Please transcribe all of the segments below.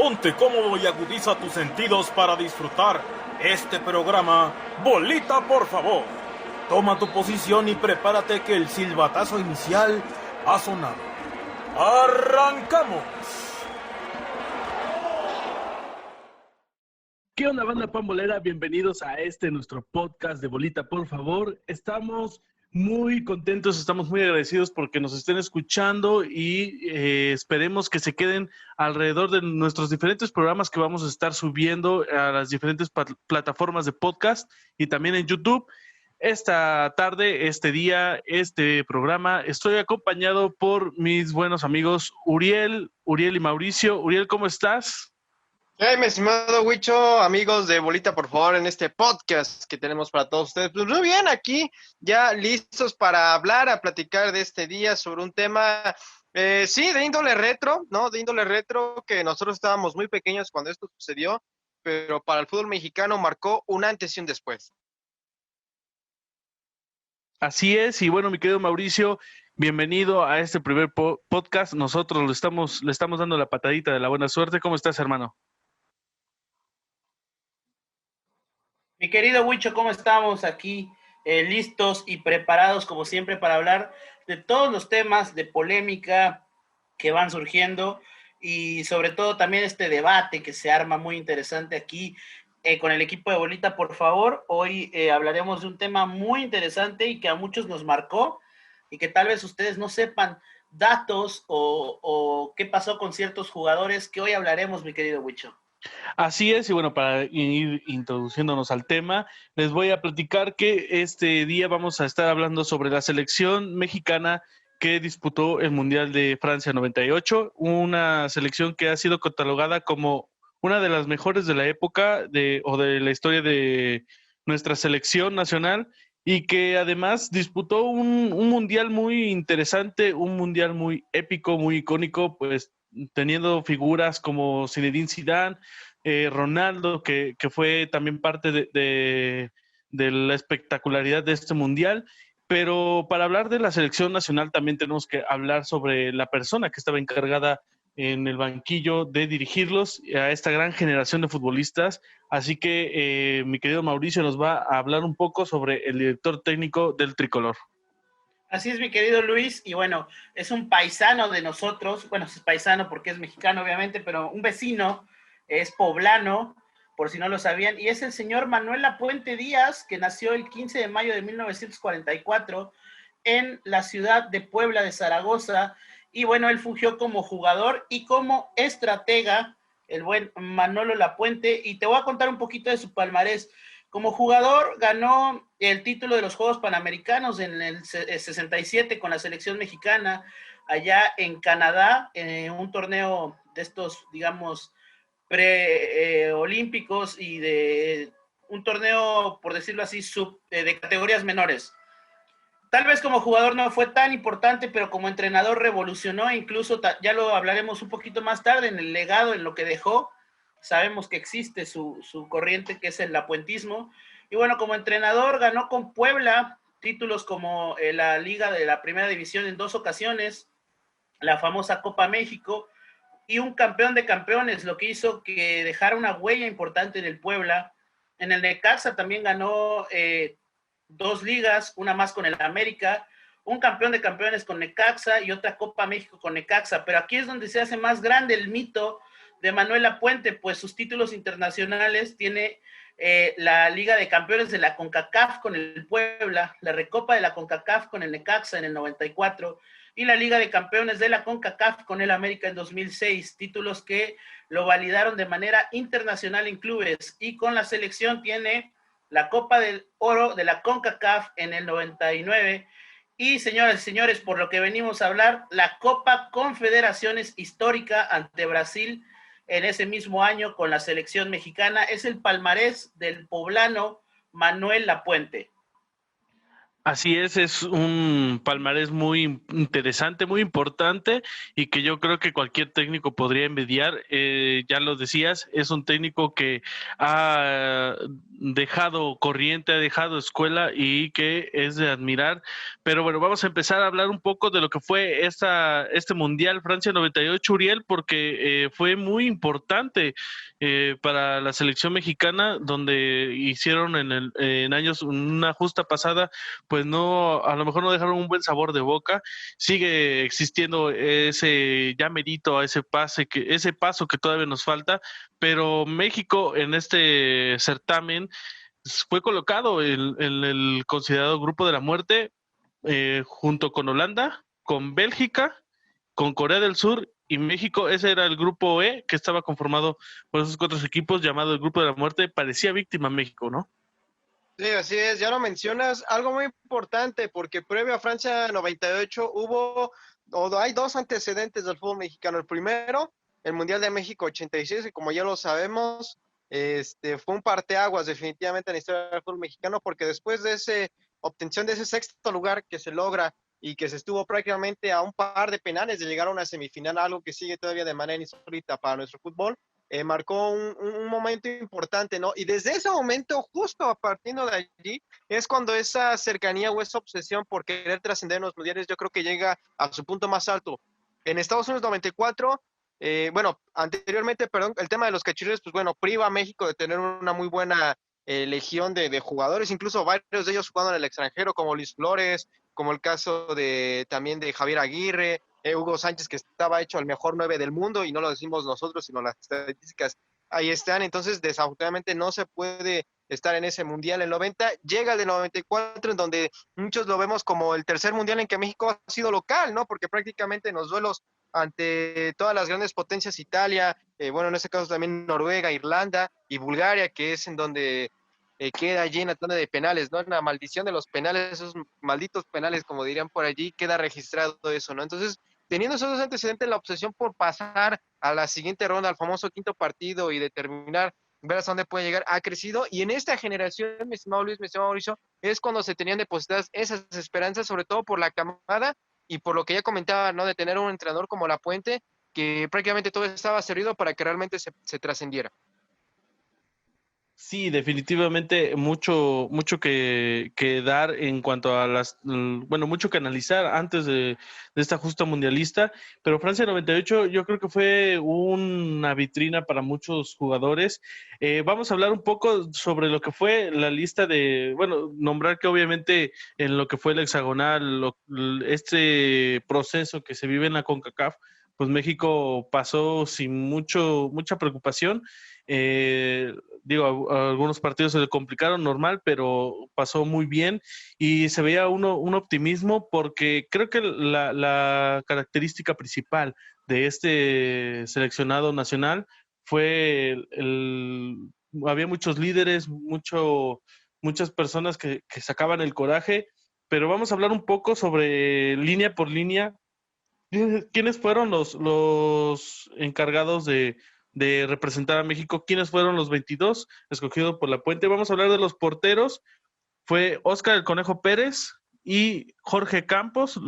Ponte cómodo y agudiza tus sentidos para disfrutar este programa. Bolita, por favor. Toma tu posición y prepárate que el silbatazo inicial ha sonado. ¡Arrancamos! ¿Qué onda, banda pambolera? Bienvenidos a nuestro podcast de Bolita, por favor. Estamos muy contentos, estamos muy agradecidos porque nos estén escuchando y esperemos que se queden alrededor de nuestros diferentes programas que vamos a estar subiendo a las diferentes plataformas de podcast y también en YouTube. Esta tarde, este día, este programa, estoy acompañado por mis buenos amigos Uriel y Mauricio. Uriel, ¿cómo estás? Hey, mi estimado Huicho, amigos de Bolita, por favor, en este podcast que tenemos para todos ustedes. Pues muy bien, aquí ya listos para hablar, a platicar de este día sobre un tema, sí, de índole retro, ¿no? De índole retro, que nosotros estábamos muy pequeños cuando esto sucedió, pero para el fútbol mexicano marcó un antes y un después. Así es, y bueno, mi querido Mauricio, bienvenido a este primer podcast. Nosotros le estamos dando la patadita de la buena suerte. ¿Cómo estás, hermano? Mi querido Huicho, ¿cómo estamos aquí? Listos y preparados como siempre para hablar de todos los temas de polémica que van surgiendo y sobre todo también este debate que se arma muy interesante aquí con el equipo de Bolita, por favor. Hoy hablaremos de un tema muy interesante y que a muchos nos marcó y que tal vez ustedes no sepan datos o qué pasó con ciertos jugadores que hoy hablaremos, mi querido Huicho. Así es, y bueno, para ir introduciéndonos al tema, les voy a platicar que este día vamos a estar hablando sobre la selección mexicana que disputó el Mundial de Francia 98, una selección que ha sido catalogada como una de las mejores de la época o de la historia de nuestra selección nacional y que además disputó un mundial muy interesante, un mundial muy épico, muy icónico, pues teniendo figuras como Zinedine Zidane, Ronaldo, que fue también parte de la espectacularidad de este mundial. Pero para hablar de la selección nacional también tenemos que hablar sobre la persona que estaba encargada en el banquillo de dirigirlos a esta gran generación de futbolistas. Así que mi querido Mauricio nos va a hablar un poco sobre el director técnico del Tricolor. Así es, mi querido Luis, y bueno, es un paisano de nosotros, bueno, es paisano porque es mexicano, obviamente, pero un vecino, es poblano, por si no lo sabían, y es el señor Manuel Lapuente Díaz, que nació el 15 de mayo de 1944 en la ciudad de Puebla de Zaragoza, y bueno, él fungió como jugador y como estratega, el buen Manolo Lapuente, y te voy a contar un poquito de su palmarés. Como jugador ganó el título de los Juegos Panamericanos en el 67 con la selección mexicana allá en Canadá, en un torneo de estos, digamos, preolímpicos y de un torneo, por decirlo así, de categorías menores. Tal vez como jugador no fue tan importante, pero como entrenador revolucionó, incluso ya lo hablaremos un poquito más tarde en el legado, en lo que dejó. Sabemos que existe su corriente, que es el lapuentismo. Y bueno, como entrenador ganó con Puebla títulos como la Liga de la Primera División en 2 ocasiones, la famosa Copa México y un campeón de campeones, lo que hizo que dejara una huella importante en el Puebla. En el Necaxa también ganó 2 ligas, una más con el América, un campeón de campeones con Necaxa y otra Copa México con Necaxa. Pero aquí es donde se hace más grande el mito de Manuel Lapuente, pues sus títulos internacionales tiene la Liga de Campeones de la CONCACAF con el Puebla, la Recopa de la CONCACAF con el Necaxa en el 94 y la Liga de Campeones de la CONCACAF con el América en 2006, títulos que lo validaron de manera internacional en clubes, y con la selección tiene la Copa del Oro de la CONCACAF en el 99 y, señoras y señores, por lo que venimos a hablar, la Copa Confederaciones histórica ante Brasil en ese mismo año con la selección mexicana. Es el palmarés del poblano Manuel Lapuente. Así es un palmarés muy interesante, muy importante y que yo creo que cualquier técnico podría envidiar. Ya lo decías, es un técnico que ha dejado corriente, ha dejado escuela y que es de admirar. Pero bueno, vamos a empezar a hablar un poco de lo que fue este Mundial Francia 98, Uriel, porque fue muy importante para la selección mexicana, donde hicieron en años una justa pasada pues no, a lo mejor no dejaron un buen sabor de boca. Sigue existiendo ese ya merito a ese paso que todavía nos falta, pero México en este certamen fue colocado en el considerado grupo de la muerte, junto con Holanda, con Bélgica, con Corea del Sur y México. Ese era el grupo E, que estaba conformado por esos 4 equipos, llamado el grupo de la muerte. Parecía víctima México, ¿no? Sí, así es, ya lo mencionas, algo muy importante, porque previo a Francia 98 hay dos antecedentes del fútbol mexicano. El primero, el Mundial de México 86, y como ya lo sabemos, fue un parteaguas definitivamente en la historia del fútbol mexicano, porque después de esa obtención de ese sexto lugar que se logra y que se estuvo prácticamente a un par de penales de llegar a una semifinal, algo que sigue todavía de manera insólita para nuestro fútbol, marcó un momento importante, ¿no? Y desde ese momento, justo a partir de allí, es cuando esa cercanía o esa obsesión por querer trascender en los mundiales, yo creo que llega a su punto más alto. En Estados Unidos 94, anteriormente, perdón, el tema de los cachirules, pues bueno, priva a México de tener una muy buena legión de jugadores, incluso varios de ellos jugando en el extranjero, como Luis Flores, como el caso también de Javier Aguirre, Hugo Sánchez, que estaba hecho el mejor 9 del mundo, y no lo decimos nosotros, sino las estadísticas ahí están. Entonces, desafortunadamente no se puede estar en ese mundial. El 90 llega el de 94, en donde muchos lo vemos como el tercer mundial en que México ha sido local, ¿no? Porque prácticamente en los duelos ante todas las grandes potencias, Italia, en este caso también Noruega, Irlanda y Bulgaria, que es en donde queda allí en la tanda de penales, ¿no? La maldición de los penales, esos malditos penales, como dirían por allí, queda registrado eso, ¿no? Entonces, teniendo esos dos antecedentes, la obsesión por pasar a la siguiente ronda, al famoso quinto partido y determinar, ver hasta dónde puede llegar, ha crecido. Y en esta generación, mi estimado Luis, mi estimado Mauricio, es cuando se tenían depositadas esas esperanzas, sobre todo por la camada y por lo que ya comentaba, ¿no? De tener un entrenador como La Puente, que prácticamente todo estaba servido para que realmente se trascendiera. Sí, definitivamente mucho que dar en cuanto a mucho que analizar antes de esta justa mundialista, pero Francia 98 yo creo que fue una vitrina para muchos jugadores. Vamos a hablar un poco sobre lo que fue la lista nombrar que obviamente en lo que fue el hexagonal, este proceso que se vive en la CONCACAF, pues México pasó sin mucha preocupación. Algunos partidos se le complicaron normal, pero pasó muy bien y se veía un optimismo, porque creo que la característica principal de este seleccionado nacional fue había muchos líderes, muchas personas que sacaban el coraje. Pero vamos a hablar un poco sobre línea por línea. ¿Quiénes fueron los encargados de representar a México? ¿Quiénes fueron los 22 escogidos por La Puente? Vamos a hablar de los porteros. Fue Óscar el Conejo Pérez y Jorge Campos,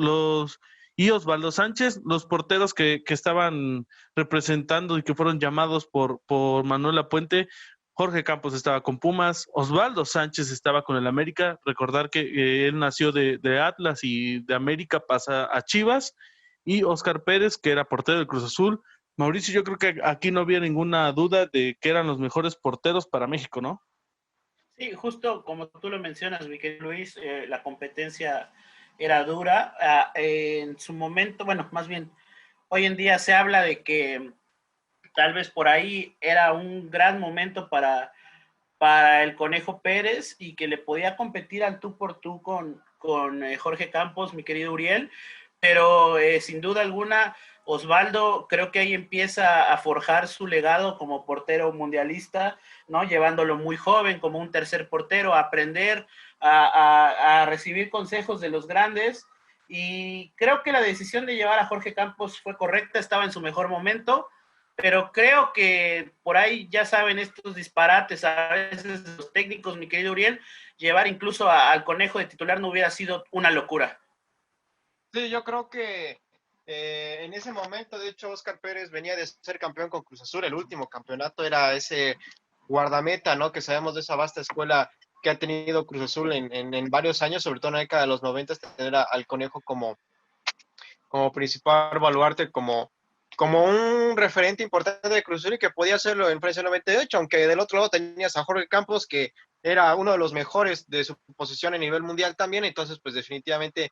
y Osvaldo Sánchez, los porteros que estaban representando y que fueron llamados por Manuel Lapuente. Jorge Campos estaba con Pumas, Osvaldo Sánchez estaba con el América. Recordar que él nació de Atlas y de América pasa a Chivas. Y Óscar Pérez, que era portero del Cruz Azul. Mauricio, yo creo que aquí no había ninguna duda de que eran los mejores porteros para México, ¿no? Sí, justo como tú lo mencionas, mi querido Luis, la competencia era dura. En su momento, más bien, hoy en día se habla de que tal vez por ahí era un gran momento para el Conejo Pérez, y que le podía competir al tú por tú con Jorge Campos, mi querido Uriel. Pero sin duda alguna, Osvaldo creo que ahí empieza a forjar su legado como portero mundialista, ¿no? Llevándolo muy joven como un tercer portero, a aprender, a recibir consejos de los grandes. Y creo que la decisión de llevar a Jorge Campos fue correcta, estaba en su mejor momento. pero creo que por ahí ya saben estos disparates, a veces los técnicos, mi querido Uriel, llevar incluso al Conejo de titular no hubiera sido una locura. Sí, yo creo que en ese momento, de hecho, Oscar Pérez venía de ser campeón con Cruz Azul, el último campeonato era ese guardameta, ¿no? Que sabemos de esa vasta escuela que ha tenido Cruz Azul en varios años, sobre todo en la década de los 90, tener al Conejo como principal baluarte, como un referente importante de Cruz Azul y que podía hacerlo en Francia 98, aunque del otro lado tenías a Jorge Campos, que era uno de los mejores de su posición a nivel mundial también, entonces pues definitivamente,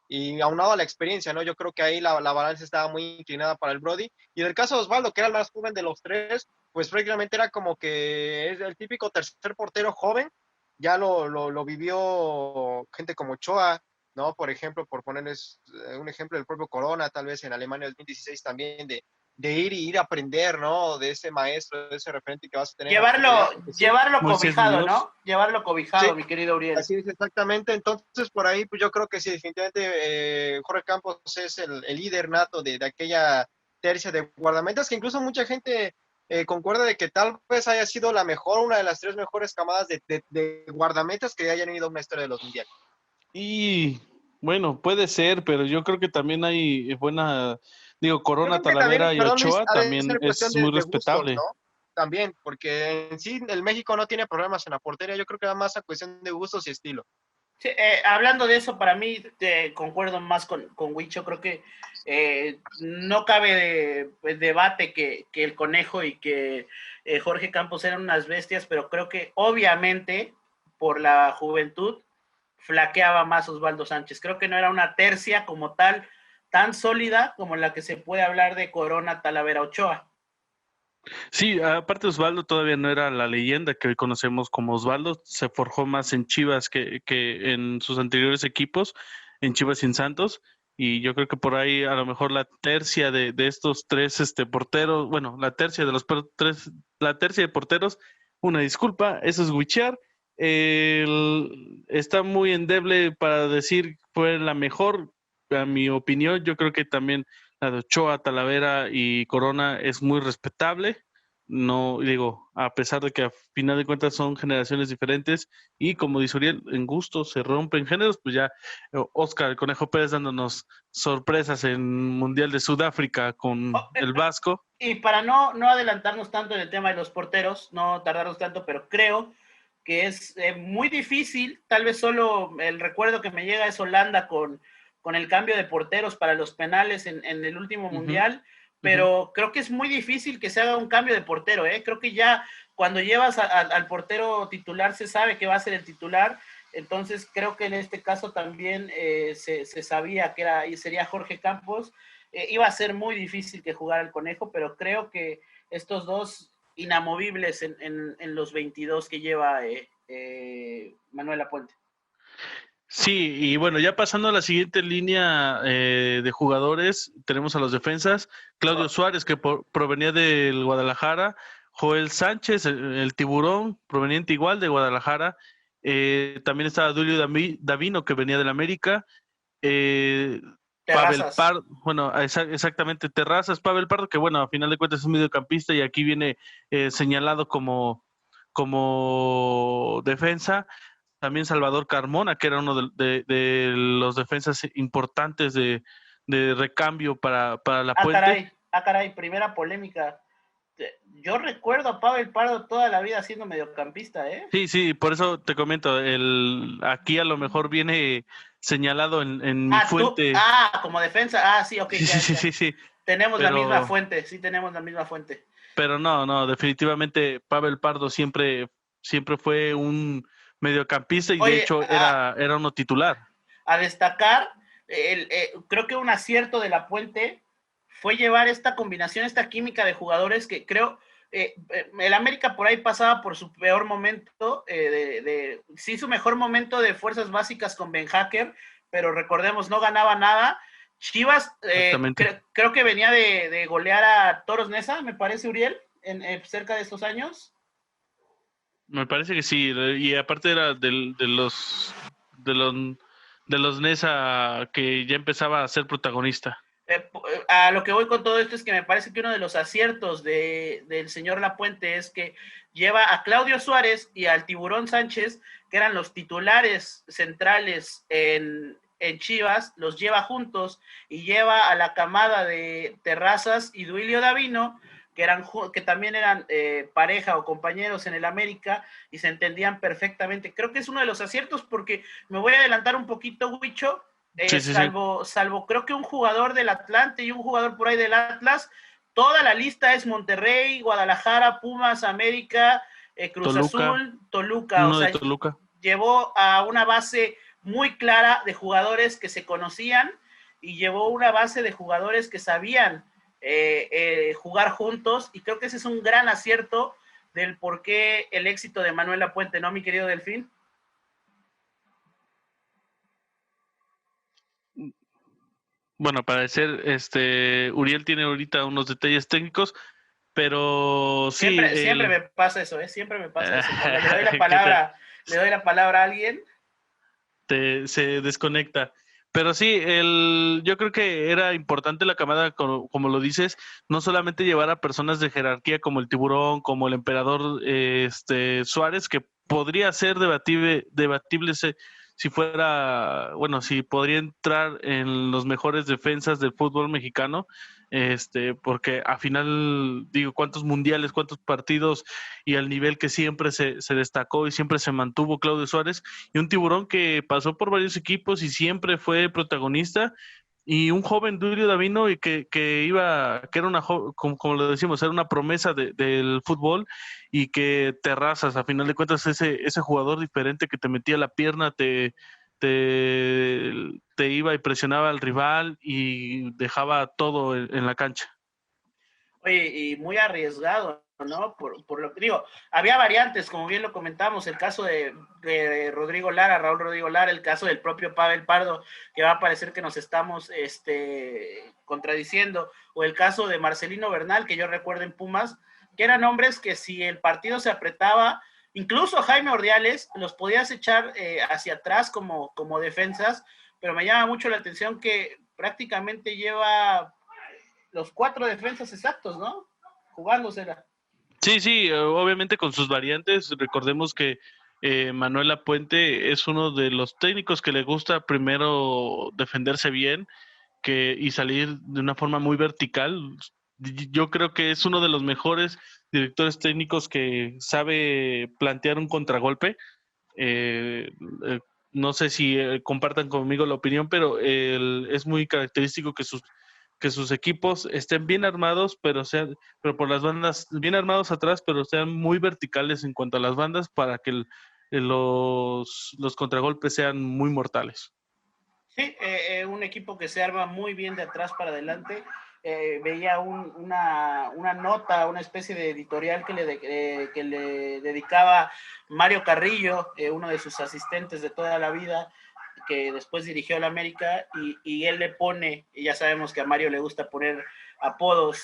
y aunado a la experiencia, ¿no? Yo creo que ahí la balanza estaba muy inclinada para el Brody, y en el caso de Osvaldo, que era el más joven de los tres, pues prácticamente era como que es el típico tercer portero joven, ya lo vivió gente como Ochoa, ¿no? Por ejemplo, por ponerles un ejemplo del propio Corona, tal vez en Alemania del 2016 también, de ir a aprender, ¿no? De ese maestro, de ese referente que vas a tener en la actualidad. Llevarlo Moisés cobijado, Muñoz. ¿no? Llevarlo cobijado, Sí, mi querido Uriel. así es, exactamente. Entonces, por ahí, pues yo creo que sí, definitivamente Jorge Campos es el líder nato de aquella tercia de guardametas, que incluso mucha gente concuerda de que tal vez haya sido la mejor, una de las tres mejores camadas de guardametas que hayan ido a una historia de los mundiales. Y bueno, puede ser, pero yo creo que también hay buena, digo, Yo Corona, creo que también, Talavera y perdón Luis, Ochoa ha de también ser cuestión es muy de gustos, respetable. ¿no? También, porque en sí el México no tiene problemas en la portería, yo creo que va más a cuestión de gustos y estilo. Sí, hablando de eso, para mí concuerdo más con Huicho, creo que no cabe debate que el Conejo y que Jorge Campos eran unas bestias, pero creo que obviamente por la juventud flaqueaba más Osvaldo Sánchez. Creo que no era una tercia como tal, tan sólida como la que se puede hablar de Corona, Talavera, Ochoa. Sí, aparte Osvaldo todavía no era la leyenda que hoy conocemos como Osvaldo, se forjó más en Chivas que en sus anteriores equipos, en Chivas y en Santos, y yo creo que por ahí a lo mejor la tercia de estos tres porteros, bueno, la tercia de los tres, la tercia de porteros, una disculpa, eso es Huichar, está muy endeble para decir fue la mejor, a mi opinión, yo creo que también la de Ochoa, Talavera y Corona es muy respetable. No, digo, a pesar de que a final de cuentas son generaciones diferentes y como dice Uriel, en gusto se rompen géneros, pues ya Oscar el Conejo Pérez dándonos sorpresas en Mundial de Sudáfrica con Oh, el Vasco. y para no adelantarnos tanto en el tema de los porteros, no tardarnos tanto, pero creo que es muy difícil, tal vez solo el recuerdo que me llega es Holanda con el cambio de porteros para los penales en el último mundial, pero creo que es muy difícil que se haga un cambio de portero, creo que ya cuando llevas al portero titular se sabe que va a ser el titular, entonces creo que en este caso también se sabía que sería Jorge Campos, iba a ser muy difícil que jugara el Conejo, pero creo que estos dos inamovibles en los 22 que lleva Manuel Apuente. Sí, y bueno, ya pasando a la siguiente línea de jugadores, tenemos a los defensas, Claudio Suárez, que provenía del Guadalajara, Joel Sánchez, el tiburón, proveniente igual de Guadalajara, también estaba Dulio Davino, que venía del América, Pavel Terrazas. Pardo, bueno, exactamente, Terrazas, Pavel Pardo, que bueno, a final de cuentas es un mediocampista y aquí viene señalado como defensa. También Salvador Carmona, que era uno de los defensas importantes de recambio para la Puente. Caray, primera polémica. Yo recuerdo a Pavel Pardo toda la vida siendo mediocampista, ¿eh? Sí, por eso te comento, aquí a lo mejor viene señalado en mi fuente. Como defensa, sí, ok, ya. Sí. Tenemos la misma Pero, fuente, sí tenemos la misma fuente. pero no, definitivamente Pavel Pardo siempre fue un mediocampista y de Oye, hecho era uno titular. A destacar, creo que un acierto de la Puente fue llevar esta combinación, esta química de jugadores que creo, el América por ahí pasaba por su peor momento, sí su mejor momento de fuerzas básicas con Ben Hacker, pero recordemos, no ganaba nada. Chivas, creo que venía de golear a Toros Neza, me parece, Uriel, cerca de estos años. Me parece que sí, y aparte era de los Nesa que ya empezaba a ser protagonista. A lo que voy con todo esto es que me parece que uno de los aciertos del señor Lapuente es que lleva a Claudio Suárez y al Tiburón Sánchez, que eran los titulares centrales en Chivas, los lleva juntos y lleva a la camada de Terrazas y Duilio Davino, que también eran pareja o compañeros en el América y se entendían perfectamente. Creo que es uno de los aciertos porque me voy a adelantar un poquito, Huicho. Sí. Salvo creo que un jugador del Atlante y un jugador por ahí del Atlas, toda la lista es Monterrey, Guadalajara, Pumas, América, Cruz Toluca, Azul, Toluca, uno de Toluca. llevó a una base muy clara de jugadores que se conocían y llevó una base de jugadores que sabían jugar juntos, y creo que ese es un gran acierto del por qué el éxito de Manuel Lapuente, ¿no, mi querido Delfín? Bueno, para parecer, Uriel tiene ahorita unos detalles técnicos, pero sí. Siempre me pasa eso, siempre me pasa eso. Cuando le doy la palabra a alguien. Se desconecta. Pero sí, yo creo que era importante la camada, como lo dices, no solamente llevar a personas de jerarquía como el Tiburón, como el Emperador Suárez, que podría ser debatible si fuera, bueno, si podría entrar en los mejores defensas del fútbol mexicano, porque al final, digo, cuántos mundiales, cuántos partidos y al nivel que siempre se destacó y siempre se mantuvo Claudio Suárez, y un Tiburón que pasó por varios equipos y siempre fue protagonista, y un joven Duilio Davino y que era una como lo decimos, era una promesa del fútbol, y que Terrazas, a final de cuentas, ese jugador diferente que te metía la pierna, te iba y presionaba al rival y dejaba todo en la cancha. Oye, y muy arriesgado, ¿no? Por lo que digo, había variantes, como bien lo comentamos, el caso de Rodrigo Lara, Raúl Rodrigo Lara, el caso del propio Pavel Pardo, que va a parecer que nos estamos contradiciendo, o el caso de Marcelino Bernal, que yo recuerdo en Pumas, que eran hombres que si el partido se apretaba, incluso Jaime Ordiales, los podías echar hacia atrás como defensas, pero me llama mucho la atención que prácticamente lleva los 4 defensas exactos, ¿no? Jugándosela. Sí, obviamente con sus variantes. Recordemos que Manuel Lapuente es uno de los técnicos que le gusta primero defenderse bien y salir de una forma muy vertical. Yo creo que es uno de los mejores directores técnicos que sabe plantear un contragolpe. No sé si compartan conmigo la opinión, pero es muy característico que sus equipos estén bien armados, pero por las bandas, bien armados atrás, pero sean muy verticales en cuanto a las bandas, para que los contragolpes sean muy mortales. Sí, un equipo que se arma muy bien de atrás para adelante. Veía una nota, una especie de editorial que le dedicaba Mario Carrillo, uno de sus asistentes de toda la vida, que después dirigió a la América, y él le pone, y ya sabemos que a Mario le gusta poner apodos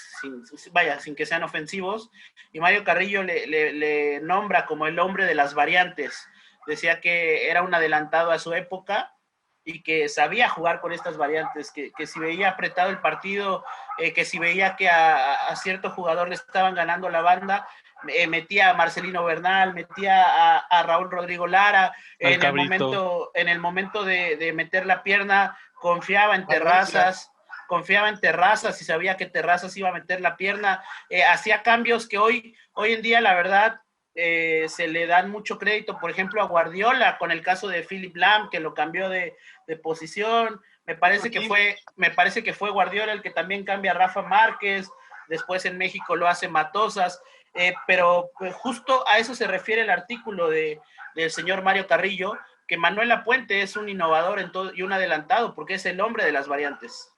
sin que sean ofensivos, y Mario Carrillo le nombra como el hombre de las variantes. Decía que era un adelantado a su época y que sabía jugar con estas variantes, que si veía apretado el partido, que si veía que a cierto jugador le estaban ganando la banda, metía a Marcelino Bernal, metía a Raúl Rodrigo Lara, en el momento de meter la pierna, confiaba en Terrazas y sabía que Terrazas iba a meter la pierna, hacía cambios que hoy en día, la verdad, se le dan mucho crédito, por ejemplo, a Guardiola, con el caso de Philip Lahm, que lo cambió de posición. Me parece que fue Guardiola el que también cambia a Rafa Márquez, después en México lo hace Matosas, pero justo a eso se refiere el artículo del señor Mario Carrillo, que Manuel Lapuente es un innovador en todo y un adelantado, porque es el hombre de las variantes.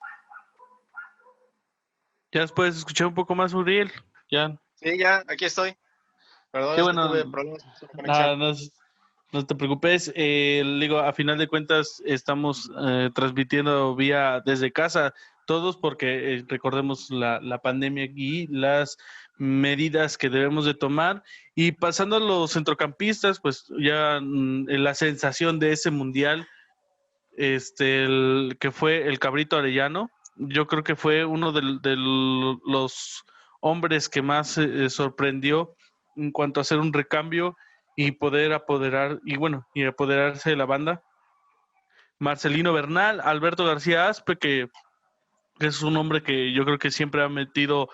¿Ya puedes escuchar un poco más, Uriel? ¿Ya? Sí, ya, aquí estoy. Perdón, bueno, tuve problemas con la conexión. No te preocupes, digo, a final de cuentas estamos transmitiendo desde casa todos, porque recordemos la pandemia y las medidas que debemos de tomar. Y pasando a los centrocampistas, pues ya la sensación de ese mundial, que fue el Cabrito Arellano, yo creo que fue uno de los hombres que más sorprendió en cuanto a hacer un recambio y poder apoderarse de la banda. Marcelino Bernal, Alberto García Aspe, que es un hombre que yo creo que siempre ha metido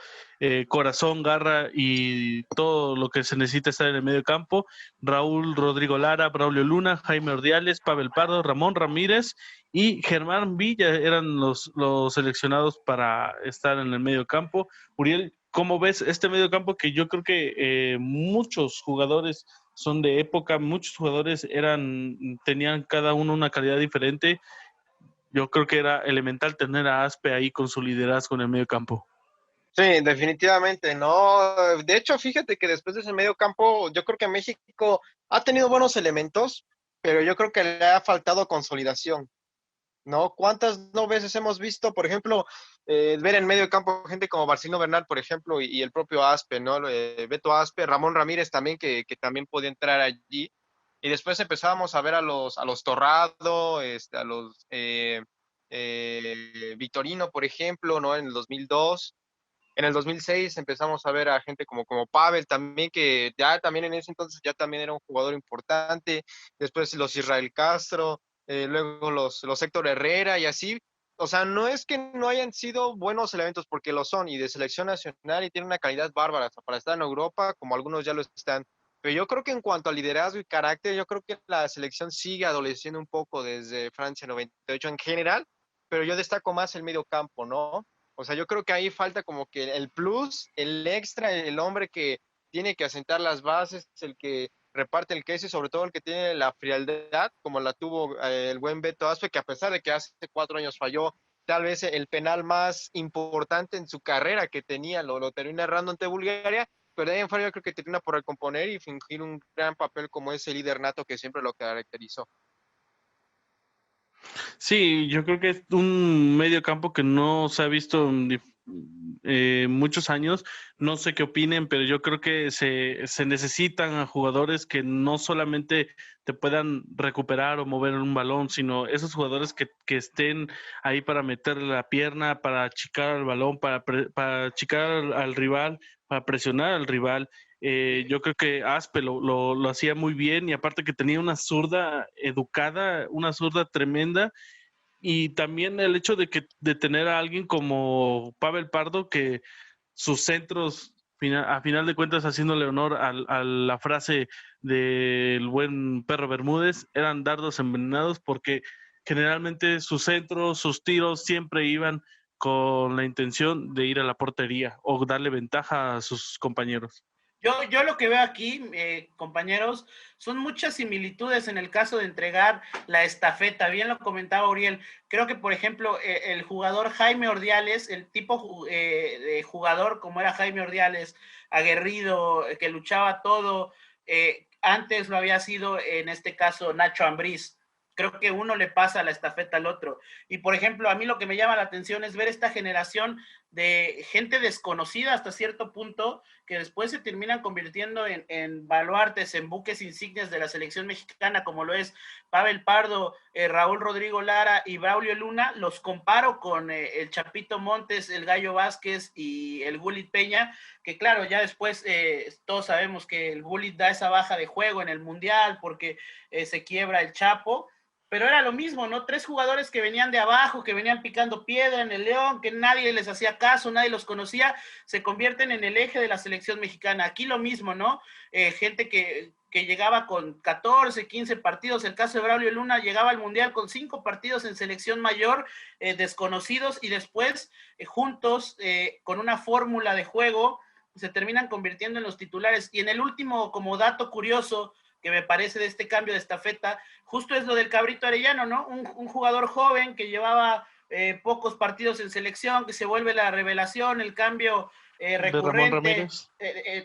corazón, garra y todo lo que se necesita estar en el medio campo. Raúl Rodrigo Lara, Braulio Luna, Jaime Ordiales, Pavel Pardo, Ramón Ramírez y Germán Villa eran los seleccionados para estar en el medio campo. Uriel, ¿cómo ves este medio campo que yo creo que muchos jugadores son de época, muchos jugadores tenían cada uno una calidad diferente? Yo creo que era elemental tener a Aspe ahí con su liderazgo en el medio campo. Sí, definitivamente, no. De hecho, fíjate que después de ese medio campo, yo creo que México ha tenido buenos elementos, pero yo creo que le ha faltado consolidación, ¿no? ¿Cuántas no veces hemos visto, por ejemplo, ver en medio campo gente como Marcino Bernal, por ejemplo, y el propio Aspe, ¿no? Beto Aspe, Ramón Ramírez también, que también podía entrar allí. Y después empezábamos a ver a los Torrado, a los Vitorino, por ejemplo, ¿no? En el 2002. En el 2006 empezamos a ver a gente como Pavel también, que ya también en ese entonces ya también era un jugador importante. Después los Israel Castro, luego los Héctor Herrera y así. O sea, no es que no hayan sido buenos elementos, porque lo son, y de selección nacional, y tienen una calidad bárbara hasta para estar en Europa, como algunos ya lo están. Pero yo creo que en cuanto a liderazgo y carácter, yo creo que la selección sigue adoleciendo un poco desde Francia 98 en general, pero yo destaco más el medio campo, ¿no? O sea, yo creo que ahí falta como que el plus, el extra, el hombre que tiene que asentar las bases, el que reparte el queso y sobre todo el que tiene la frialdad, como la tuvo el buen Beto Aspe, que a pesar de que hace 4 años falló tal vez el penal más importante en su carrera que tenía, lo termina errando ante Bulgaria, pero de ahí en fuera yo creo que termina por recomponer y fingir un gran papel como ese líder nato que siempre lo caracterizó. Sí, yo creo que es un medio campo que no se ha visto en muchos años. No sé qué opinen, pero yo creo que se necesitan a jugadores que no solamente te puedan recuperar o mover un balón, sino esos jugadores que estén ahí para meterle la pierna, para achicar al balón, para achicar al rival, para presionar al rival. Yo creo que Aspe lo hacía muy bien y aparte que tenía una zurda educada, una zurda tremenda y también el hecho de tener a alguien como Pavel Pardo que sus centros a final de cuentas haciéndole honor a la frase del buen Perro Bermúdez eran dardos envenenados porque generalmente sus centros, sus tiros siempre iban con la intención de ir a la portería o darle ventaja a sus compañeros. Yo lo que veo aquí, compañeros, son muchas similitudes en el caso de entregar la estafeta. Bien lo comentaba Uriel. Creo que, por ejemplo, el jugador Jaime Ordiales, el tipo de jugador como era Jaime Ordiales, aguerrido, que luchaba todo, antes lo había sido, en este caso, Nacho Ambriz. Creo que uno le pasa la estafeta al otro. Y, por ejemplo, a mí lo que me llama la atención es ver esta generación de gente desconocida hasta cierto punto, que después se terminan convirtiendo en baluartes, en buques insignias de la selección mexicana, como lo es Pavel Pardo, Raúl Rodrigo Lara y Braulio Luna. Los comparo con el Chapito Montes, el Gallo Vázquez y el Gullit Peña, que claro, ya después todos sabemos que el Gullit da esa baja de juego en el Mundial porque se quiebra el Chapo, pero era lo mismo, ¿no? 3 jugadores que venían de abajo, que venían picando piedra en el León, que nadie les hacía caso, nadie los conocía, se convierten en el eje de la selección mexicana. Aquí lo mismo, ¿no? Gente que llegaba con 14, 15 partidos, el caso de Braulio Luna llegaba al Mundial con 5 partidos en selección mayor, desconocidos, y después juntos, con una fórmula de juego, se terminan convirtiendo en los titulares. Y en el último, como dato curioso, que me parece de este cambio de estafeta, justo es lo del Cabrito Arellano, ¿no? Un jugador joven que llevaba pocos partidos en selección, que se vuelve la revelación, el cambio recurrente,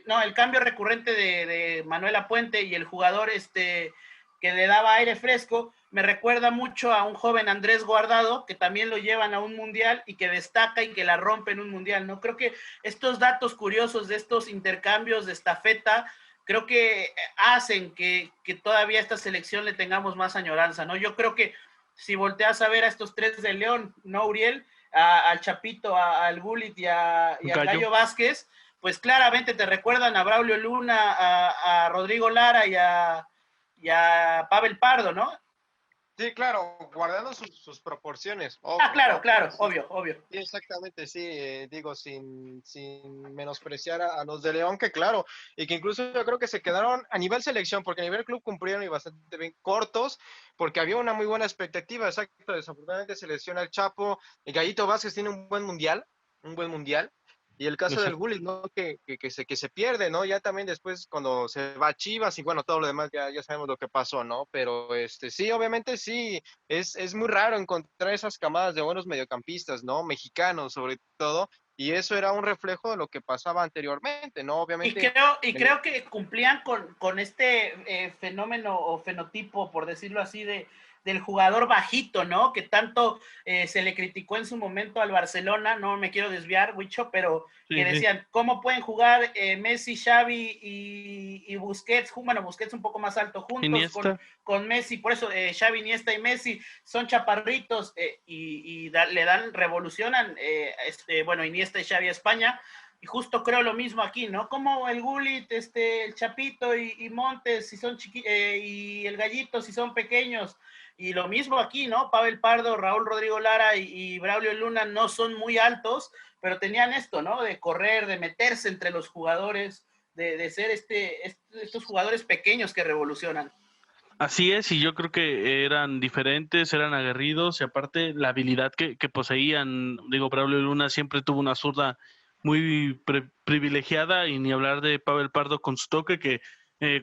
no, el cambio recurrente de Manuela Puente y el jugador que le daba aire fresco, me recuerda mucho a un joven Andrés Guardado, que también lo llevan a un mundial y que destaca y que la rompe en un mundial, ¿no? Creo que estos datos curiosos de estos intercambios de estafeta, creo que hacen que todavía a esta selección le tengamos más añoranza, ¿no? Yo creo que si volteas a ver a estos 3 de León, ¿no, Uriel? al Chapito, al Gullit y al Gallo Vázquez, pues claramente te recuerdan a Braulio Luna, a Rodrigo Lara y a Pavel Pardo, ¿no? Sí, claro, guardando sus proporciones. Ojo, claro, sí. obvio. Sí, exactamente, sí, digo, sin menospreciar a los de León, que claro, y que incluso yo creo que se quedaron a nivel selección, porque a nivel club cumplieron y bastante bien cortos, porque había una muy buena expectativa, exacto, desafortunadamente se lesiona el Chapo, el Gallito Vázquez tiene un buen mundial, y el caso del Gullit, ¿no? Que se pierde, ¿no? Ya también después cuando se va a Chivas y bueno, todo lo demás ya sabemos lo que pasó, ¿no? Pero sí, obviamente sí, es muy raro encontrar esas camadas de buenos mediocampistas, ¿no? Mexicanos sobre todo, y eso era un reflejo de lo que pasaba anteriormente, ¿no? Obviamente. Creo que cumplían con este fenómeno o fenotipo, por decirlo así, del jugador bajito, ¿no? Que tanto se le criticó en su momento al Barcelona, no me quiero desviar, Huicho, pero que decían, ¿cómo pueden jugar Messi, Xavi y Busquets? Bueno, Busquets un poco más alto juntos con Messi, por eso Xavi, Iniesta y Messi son chaparritos le revolucionan, bueno, Iniesta y Xavi a España. Y justo creo lo mismo aquí, ¿no? Como el Gullit, el Chapito y Montes, si son y el Gallito, si son pequeños. Y lo mismo aquí, ¿no? Pavel Pardo, Raúl Rodrigo Lara y Braulio Luna no son muy altos, pero tenían esto, ¿no? De correr, de meterse entre los jugadores, de ser estos jugadores pequeños que revolucionan. Así es, y yo creo que eran diferentes, eran aguerridos, y aparte la habilidad que poseían, digo, Braulio Luna siempre tuvo una zurda muy privilegiada, y ni hablar de Pavel Pardo con su toque, que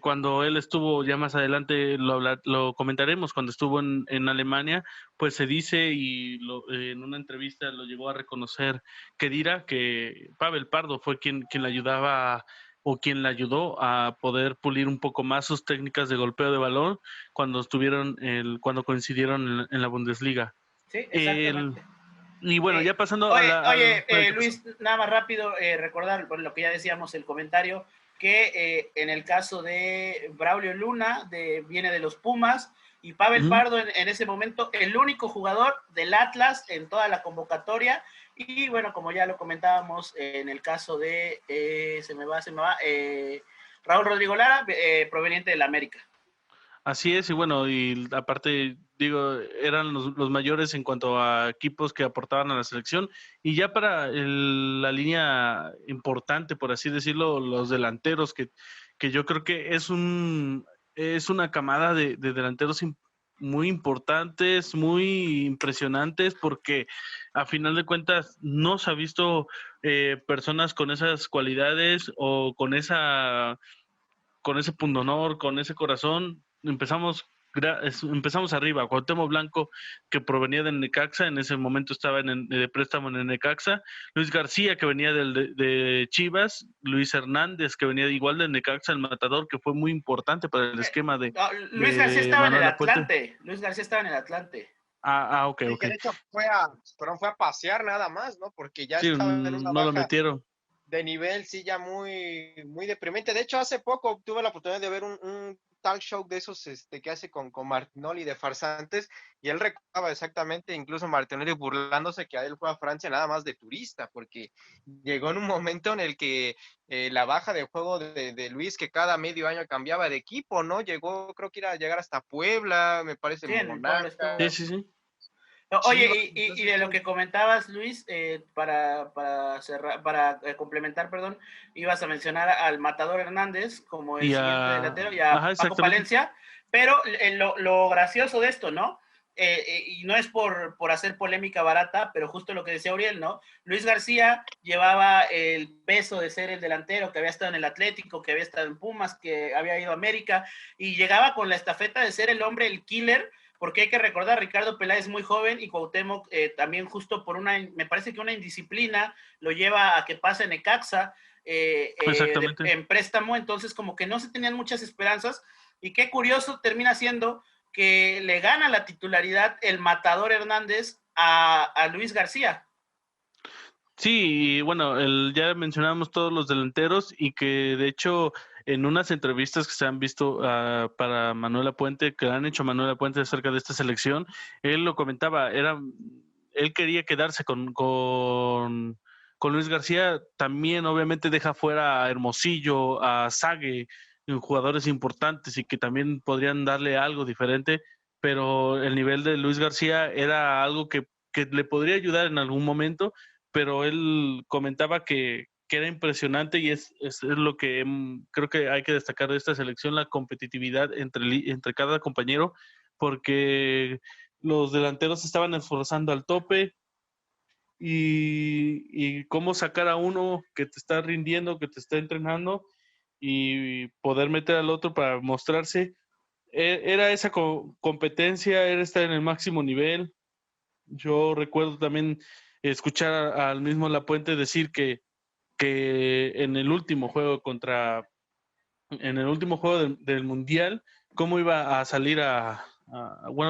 cuando él estuvo, ya más adelante lo comentaremos, cuando estuvo en Alemania, pues se dice, y en una entrevista lo llegó a reconocer Khedira, que Pavel Pardo fue quien le ayudaba o quien le ayudó a poder pulir un poco más sus técnicas de golpeo de balón cuando coincidieron en la Bundesliga. Sí, exactamente. Y bueno, ya pasando a la... Luis, nada más rápido, recordar lo que ya decíamos, el comentario, que en el caso de Braulio Luna, viene de los Pumas, y Pavel Pardo en ese momento, el único jugador del Atlas en toda la convocatoria, y bueno, como ya lo comentábamos, en el caso de, Raúl Rodrigo Lara, proveniente del América. Así es, y bueno, y aparte, digo, eran los mayores en cuanto a equipos que aportaban a la selección, y ya para la línea importante, por así decirlo, los delanteros, que yo creo que es una camada de delanteros muy importantes, muy impresionantes, porque a final de cuentas no se ha visto personas con esas cualidades o con ese pundonor, con ese corazón. Empezamos arriba. Cuauhtémoc Blanco, que provenía del Necaxa, en ese momento estaba de préstamo en el Necaxa. Luis García, que venía de Chivas. Luis Hernández, que venía igual del Necaxa, el matador, que fue muy importante para el esquema de Luis García estaba en el Atlante. Ok. Que de hecho fue a pasear nada más, ¿no? Porque ya estaba en una baja lo metieron de nivel, sí, ya muy, muy deprimente. De hecho, hace poco tuve la oportunidad de ver un talk show de esos que hace con Martinoli de farsantes, y él recordaba exactamente, incluso Martinoli burlándose, que a él fue a Francia nada más de turista, porque llegó en un momento en el que la baja de juego de Luis, que cada medio año cambiaba de equipo, ¿no? Llegó, creo que iba a llegar hasta Puebla, me parece, Monarca. Sí. Oye, y de lo que comentabas, Luis, para complementar, perdón, ibas a mencionar al Matador Hernández como el siguiente delantero y a Paco Palencia, pero lo gracioso de esto, ¿no? Y no es por hacer polémica barata, pero justo lo que decía Uriel, ¿no? Luis García llevaba el peso de ser el delantero, que había estado en el Atlético, que había estado en Pumas, que había ido a América, y llegaba con la estafeta de ser el hombre, el killer, porque hay que recordar, Ricardo Peláez muy joven, y Cuauhtémoc también justo me parece que una indisciplina lo lleva a que pase Necaxa en préstamo, entonces como que no se tenían muchas esperanzas, y qué curioso termina siendo que le gana la titularidad el Matador Hernández a Luis García. Sí, y bueno, ya mencionábamos todos los delanteros, y que de hecho en unas entrevistas que se han visto para Manuel Lapuente, que han hecho Manuel Lapuente acerca de esta selección, él lo comentaba, él quería quedarse con Luis García, también obviamente deja fuera a Hermosillo, a Sague, jugadores importantes y que también podrían darle algo diferente, pero el nivel de Luis García era algo que le podría ayudar en algún momento, pero él comentaba que era impresionante y es lo que creo que hay que destacar de esta selección, la competitividad entre cada compañero, porque los delanteros estaban esforzando al tope y cómo sacar a uno que te está rindiendo, que te está entrenando y poder meter al otro para mostrarse. Era esa competencia, era estar en el máximo nivel. Yo recuerdo también escuchar al mismo Lapuente decir que en el último juego del Mundial, cómo iba a salir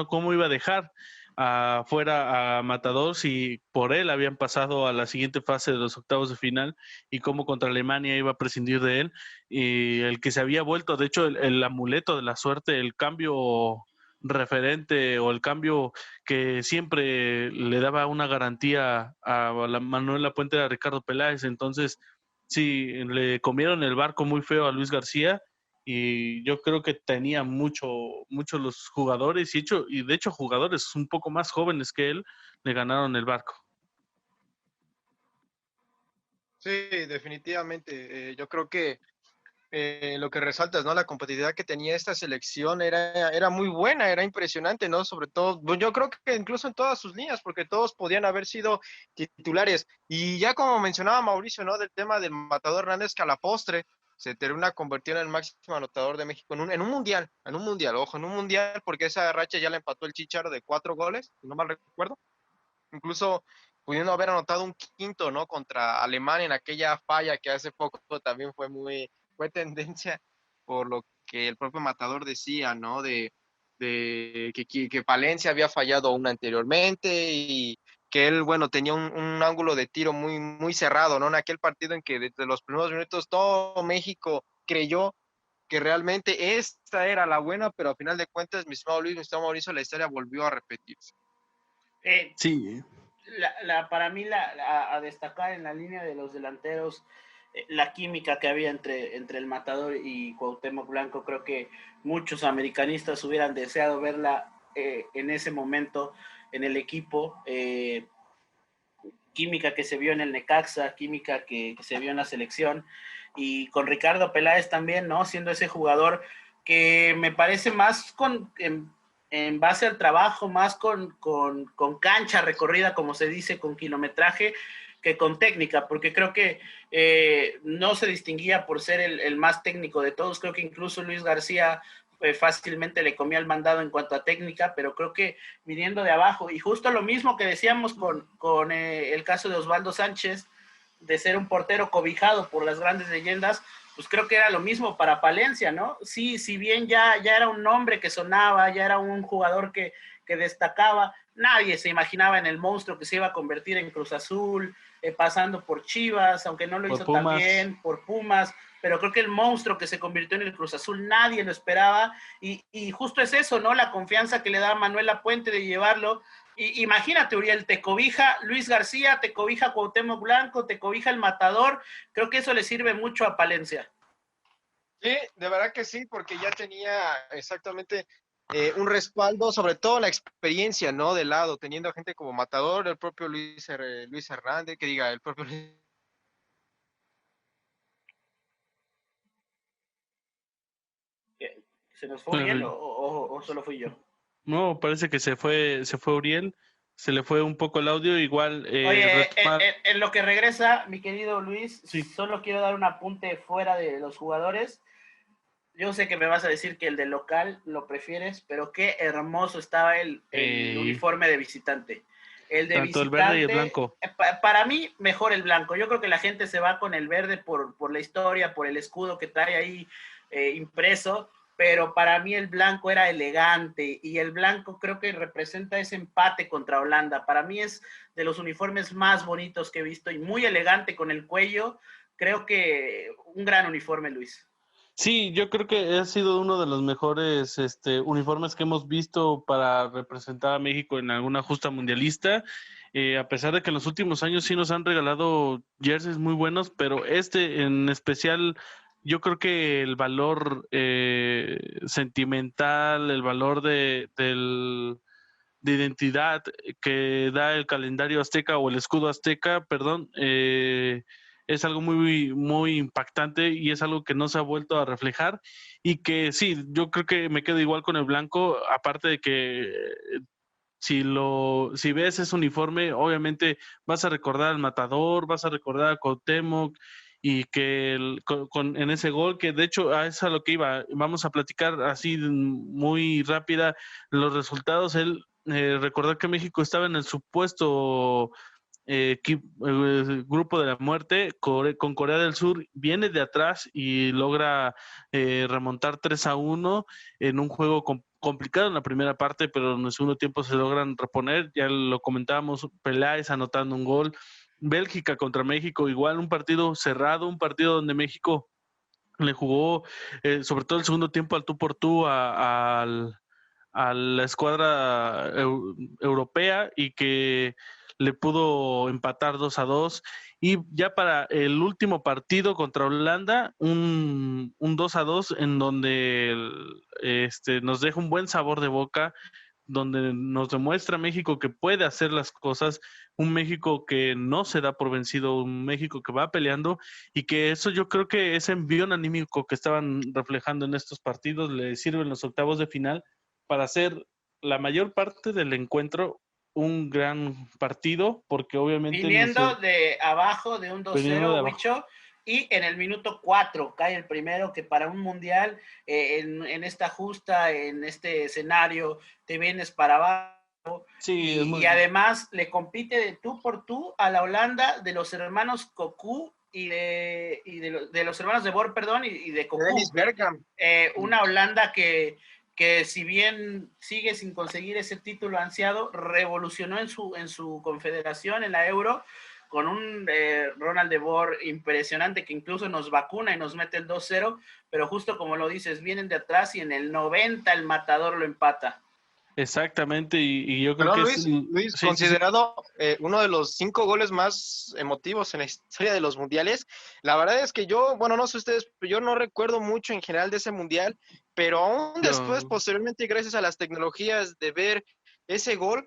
cómo iba a dejar afuera a Matador si por él habían pasado a la siguiente fase de los octavos de final y cómo contra Alemania iba a prescindir de él, y el que se había vuelto, de hecho, el amuleto de la suerte, el cambio referente o el cambio que siempre le daba una garantía a Manuel Lapuente a Ricardo Peláez. Entonces sí, le comieron el barco muy feo a Luis García y yo creo que tenía mucho los jugadores y de hecho jugadores un poco más jóvenes que él le ganaron el barco. Sí, definitivamente. Yo creo que lo que resaltas, ¿no? La competitividad que tenía esta selección era muy buena, era impresionante, ¿no? Sobre todo, pues, yo creo que incluso en todas sus líneas, porque todos podían haber sido titulares. Y ya como mencionaba Mauricio, ¿no? Del tema del Matador Hernández, que a la postre se termina convirtiendo en el máximo anotador de México en un mundial, ojo, en un mundial, porque esa racha ya la empató el Chicharo de 4 goles, si no mal recuerdo. Incluso pudiendo haber anotado un quinto, ¿no? Contra Alemania en aquella falla que hace poco también fue tendencia por lo que el propio Matador decía, ¿no? Que Palencia había fallado una anteriormente y que él, bueno, tenía un ángulo de tiro muy cerrado, ¿no? En aquel partido en que desde los primeros minutos todo México creyó que realmente esta era la buena, pero a final de cuentas, mi estimado Luis, mi estimado Mauricio, la historia volvió a repetirse. Sí. Para mí, a destacar en la línea de los delanteros, la química que había entre el Matador y Cuauhtémoc Blanco, creo que muchos americanistas hubieran deseado verla en ese momento en el equipo. Química que se vio en el Necaxa, química que se vio en la selección, y con Ricardo Peláez también, ¿no? Siendo ese jugador que me parece más en base al trabajo, más con cancha recorrida, como se dice, con kilometraje, que con técnica, porque creo que no se distinguía por ser el más técnico de todos. Creo que incluso Luis García fácilmente le comía el mandado en cuanto a técnica, pero creo que viniendo de abajo, y justo lo mismo que decíamos con el caso de Osvaldo Sánchez, de ser un portero cobijado por las grandes leyendas, pues creo que era lo mismo para Palencia, ¿no? Sí, si bien ya era un nombre que sonaba, ya era un jugador que destacaba, nadie se imaginaba en el monstruo que se iba a convertir en Cruz Azul, pasando por Chivas, aunque no lo hizo tan bien, por Pumas, pero creo que el monstruo que se convirtió en el Cruz Azul nadie lo esperaba, y justo es eso, ¿no? La confianza que le da Manuel Lapuente de llevarlo. Imagínate, Uriel, te cobija Luis García, te cobija Cuauhtémoc Blanco, te cobija el Matador. Creo que eso le sirve mucho a Palencia. Sí, de verdad que sí, porque ya tenía exactamente un respaldo, sobre todo la experiencia, ¿no? De lado, teniendo a gente como Matador, el propio Luis Hernández, que diga, el propio Luis. ¿Se nos fue Uriel o solo fui yo? No, parece que se fue Uriel, se le fue un poco el audio, igual. Oye, en lo que regresa, mi querido Luis, sí. Solo quiero dar un apunte fuera de los jugadores. Yo sé que me vas a decir que el de local lo prefieres, pero qué hermoso estaba el uniforme de visitante. El de tanto visitante, el verde y el blanco. Para mí, mejor el blanco. Yo creo que la gente se va con el verde por la historia, por el escudo que trae ahí impreso, pero para mí el blanco era elegante, y el blanco creo que representa ese empate contra Holanda. Para mí es de los uniformes más bonitos que he visto, y muy elegante con el cuello. Creo que un gran uniforme, Luis. Sí, yo creo que ha sido uno de los mejores uniformes que hemos visto para representar a México en alguna justa mundialista. a pesar de que en los últimos años sí nos han regalado jerseys muy buenos, pero en especial, yo creo que el valor sentimental, el valor de identidad que da el calendario azteca o el escudo azteca, perdón, es algo muy, muy impactante y es algo que no se ha vuelto a reflejar y que sí, yo creo que me quedo igual con el blanco, aparte de que si ves ese uniforme, obviamente vas a recordar al Matador, vas a recordar a Cuauhtémoc y que en ese gol, que de hecho es a lo que iba, vamos a platicar así muy rápida los resultados. Recordar que México estaba en el supuesto grupo de la muerte con Corea del Sur, viene de atrás y logra remontar 3-1 en un juego complicado en la primera parte, pero en el segundo tiempo se logran reponer. Ya lo comentábamos, Peláez anotando un gol. Bélgica contra México, igual un partido cerrado, un partido donde México le jugó sobre todo el segundo tiempo al tú por tú a la escuadra europea y que le pudo empatar 2-2. Y ya para el último partido contra Holanda, un 2-2 en donde nos deja un buen sabor de boca, donde nos demuestra México que puede hacer las cosas, un México que no se da por vencido, un México que va peleando y que eso yo creo que ese envión anímico que estaban reflejando en estos partidos le sirve en los octavos de final para hacer la mayor parte del encuentro un gran partido, porque obviamente... Viniendo de abajo de un Viniendo de 2-0, abajo. Huicho, y en el minuto 4 cae el primero, que para un mundial, en esta justa, en este escenario, te vienes para abajo. Sí, y además le compite de tú por tú a la Holanda de los hermanos Cocu y de los hermanos de Boer, perdón, y de Cocu. Dennis Bergkamp. Una Holanda que si bien sigue sin conseguir ese título ansiado, revolucionó en su confederación, en la Euro, con un Ronald de Boer impresionante que incluso nos vacuna y nos mete el 2-0, pero justo como lo dices, vienen de atrás y en el 90 el Matador lo empata. Exactamente, y yo creo Pero que Luis, sí, considerado uno de los 5 goles más emotivos en la historia de los mundiales, la verdad es que yo, bueno, no sé ustedes, pero yo no recuerdo mucho en general de ese mundial, pero aún después, posteriormente, gracias a las tecnologías de ver ese gol,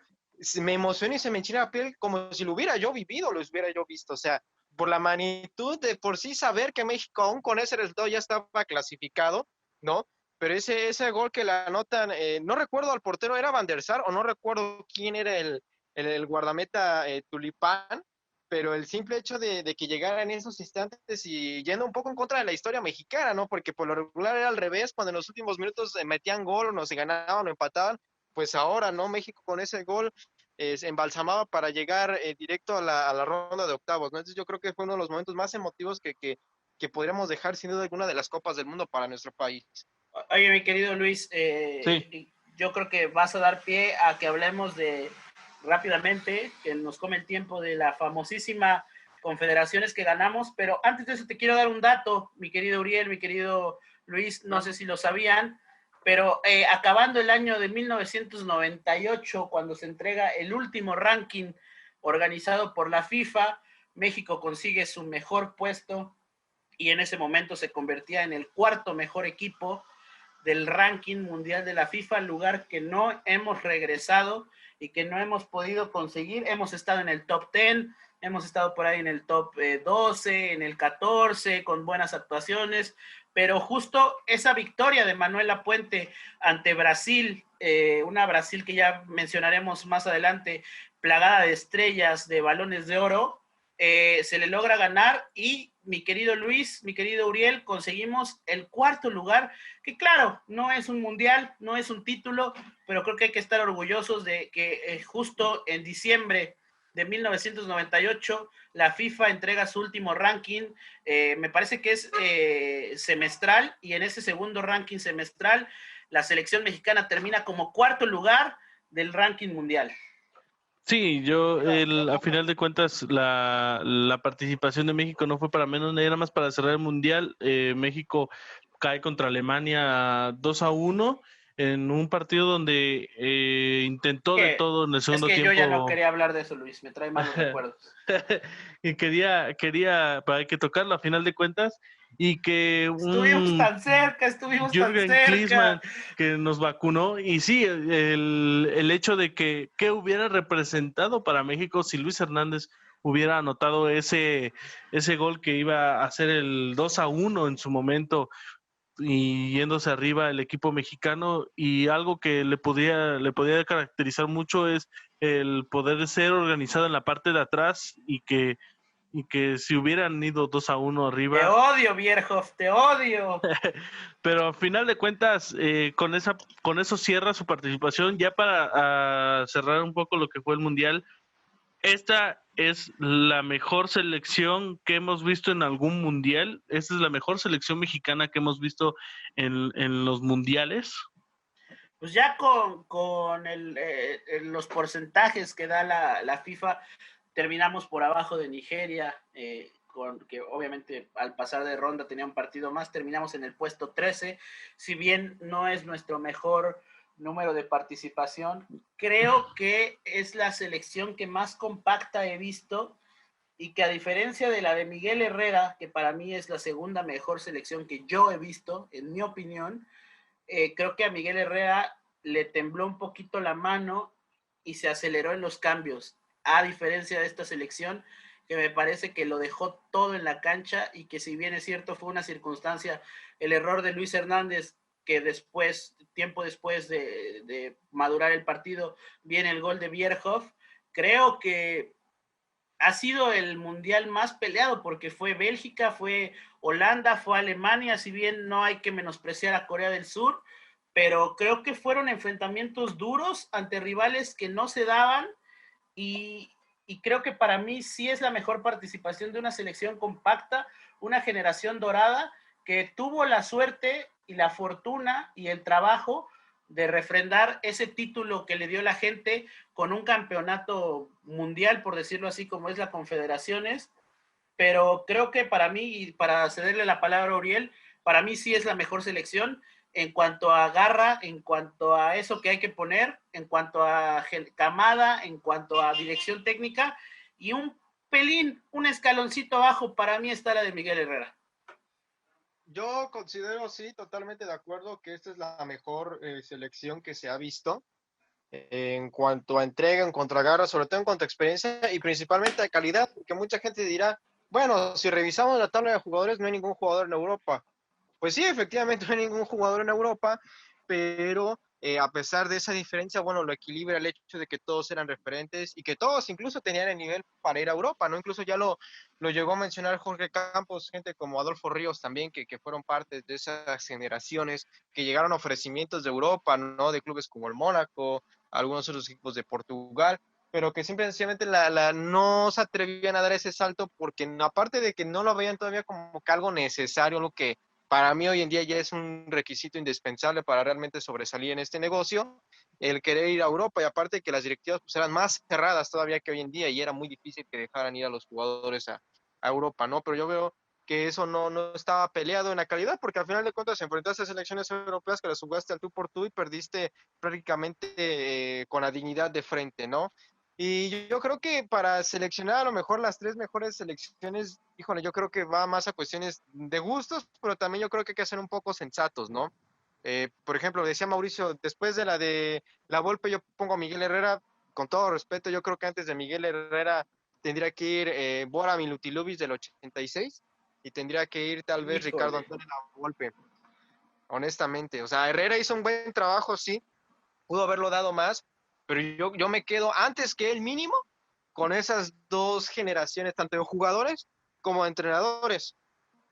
me emociona y se me enchina la piel como si lo hubiera yo vivido, lo hubiera yo visto, o sea, por la magnitud de por sí saber que México aún con ese resultado ya estaba clasificado, ¿no? Pero ese gol que la anotan, no recuerdo al portero, ¿era Van der Sar o no recuerdo quién era el guardameta Tulipán? Pero el simple hecho de que llegara en esos instantes y yendo un poco en contra de la historia mexicana, ¿no? Porque por lo regular era al revés, cuando en los últimos minutos metían gol o no se ganaban o empataban, pues ahora, ¿no? México con ese gol se embalsamaba para llegar directo a la ronda de octavos, ¿no? Entonces yo creo que fue uno de los momentos más emotivos que podríamos dejar sin duda alguna de las copas del mundo para nuestro país. Oye, mi querido Luis, sí. Yo creo que vas a dar pie a que hablemos rápidamente, que nos come el tiempo, de la famosísima confederaciones que ganamos, pero antes de eso te quiero dar un dato, mi querido Uriel, mi querido Luis, no sé si lo sabían, pero acabando el año de 1998, cuando se entrega el último ranking organizado por la FIFA, México consigue su mejor puesto y en ese momento se convertía en el 4º mejor equipo del ranking mundial de la FIFA, lugar que no hemos regresado y que no hemos podido conseguir. Hemos estado en el top 10, hemos estado por ahí en el top 12, en el 14, con buenas actuaciones, pero justo esa victoria de Manuel Lapuente ante Brasil, una Brasil que ya mencionaremos más adelante, plagada de estrellas, de balones de oro, se le logra ganar y mi querido Luis, mi querido Uriel, conseguimos el 4º lugar, que claro, no es un mundial, no es un título, pero creo que hay que estar orgullosos de que justo en diciembre de 1998 la FIFA entrega su último ranking, me parece que es semestral, y en ese segundo ranking semestral la selección mexicana termina como 4º lugar del ranking mundial. Sí, a final de cuentas, la participación de México no fue para menos, era más para cerrar el Mundial. México cae contra Alemania 2-1 en un partido donde intentó de todo en el Es segundo que tiempo. yo ya no quería hablar de eso, Luis, me trae malos recuerdos. Y quería, para que tocarlo a final de cuentas, y que Estuvimos un tan cerca, estuvimos tan Jürgen Klinsmann cerca. que nos vacunó, y sí, el hecho de que hubiera representado para México si Luis Hernández hubiera anotado ese gol que iba a hacer el 2-1 en su momento, y yéndose arriba el equipo mexicano, y algo que le podía caracterizar mucho es el poder ser organizado en la parte de atrás, y que si hubieran ido 2-1 Te arriba, odio, Bierhoff, te odio. pero al final de cuentas con eso cierra su participación. Ya para cerrar un poco lo que fue el Mundial, esta es la mejor selección que hemos visto en algún mundial. Esta es la mejor selección mexicana que hemos visto en los mundiales. Pues ya con los porcentajes que da la FIFA, terminamos por abajo de Nigeria, que obviamente al pasar de ronda tenía un partido más, terminamos en el puesto 13, si bien no es nuestro mejor número de participación, creo que es la selección que más compacta he visto, y que a diferencia de la de Miguel Herrera, que para mí es la segunda mejor selección que yo he visto, en mi opinión, creo que a Miguel Herrera le tembló un poquito la mano y se aceleró en los cambios, a diferencia de esta selección, que me parece que lo dejó todo en la cancha, y que si bien es cierto fue una circunstancia, el error de Luis Hernández, que después, tiempo después de madurar el partido, viene el gol de Bierhoff, creo que ha sido el mundial más peleado, porque fue Bélgica, fue Holanda, fue Alemania, si bien no hay que menospreciar a Corea del Sur, pero creo que fueron enfrentamientos duros ante rivales que no se daban, y, y creo que para mí sí es la mejor participación de una selección compacta, una generación dorada que tuvo la suerte y la fortuna y el trabajo de refrendar ese título que le dio la gente con un campeonato mundial, por decirlo así, como es la Confederaciones. Pero creo que para mí, y para cederle la palabra a Uriel, para mí sí es la mejor selección en cuanto a garra, en cuanto a eso que hay que poner, en cuanto a camada, en cuanto a dirección técnica, y un pelín, un escaloncito abajo para mí está la de Miguel Herrera. Yo considero, sí, totalmente de acuerdo que esta es la mejor selección que se ha visto en cuanto a entrega, en cuanto a garra, sobre todo en cuanto a experiencia y principalmente a calidad, porque mucha gente dirá, bueno, si revisamos la tabla de jugadores, no hay ningún jugador en Europa. Pues sí, efectivamente no hay ningún jugador en Europa, pero a pesar de esa diferencia, bueno, lo equilibra el hecho de que todos eran referentes y que todos incluso tenían el nivel para ir a Europa, ¿no? Incluso ya lo llegó a mencionar Jorge Campos, gente como Adolfo Ríos también, que fueron parte de esas generaciones que llegaron a ofrecimientos de Europa, ¿no? De clubes como el Mónaco, algunos otros equipos de Portugal, pero que simplemente no se atrevían a dar ese salto porque aparte de que no lo veían todavía como que algo necesario, lo que para mí hoy en día ya es un requisito indispensable para realmente sobresalir en este negocio, el querer ir a Europa, y aparte que las directivas pues eran más cerradas todavía que hoy en día y era muy difícil que dejaran ir a los jugadores a Europa, ¿no? Pero yo veo que eso no estaba peleado en la calidad, porque al final de cuentas enfrentaste a selecciones europeas que las jugaste al tú por tú y perdiste prácticamente con la dignidad de frente, ¿no? Y yo creo que para seleccionar a lo mejor las tres mejores selecciones, híjole, yo creo que va más a cuestiones de gustos, pero también yo creo que hay que ser un poco sensatos, ¿no? Por ejemplo, decía Mauricio, después de la Volpe, yo pongo a Miguel Herrera, con todo respeto, yo creo que antes de Miguel Herrera tendría que ir Bora Milutilovic del 86 y tendría que ir tal vez Híjole. Ricardo Antonio La Volpe, honestamente. O sea, Herrera hizo un buen trabajo, sí, pudo haberlo dado más, pero yo me quedo antes que él mínimo con esas dos generaciones, tanto de jugadores como de entrenadores,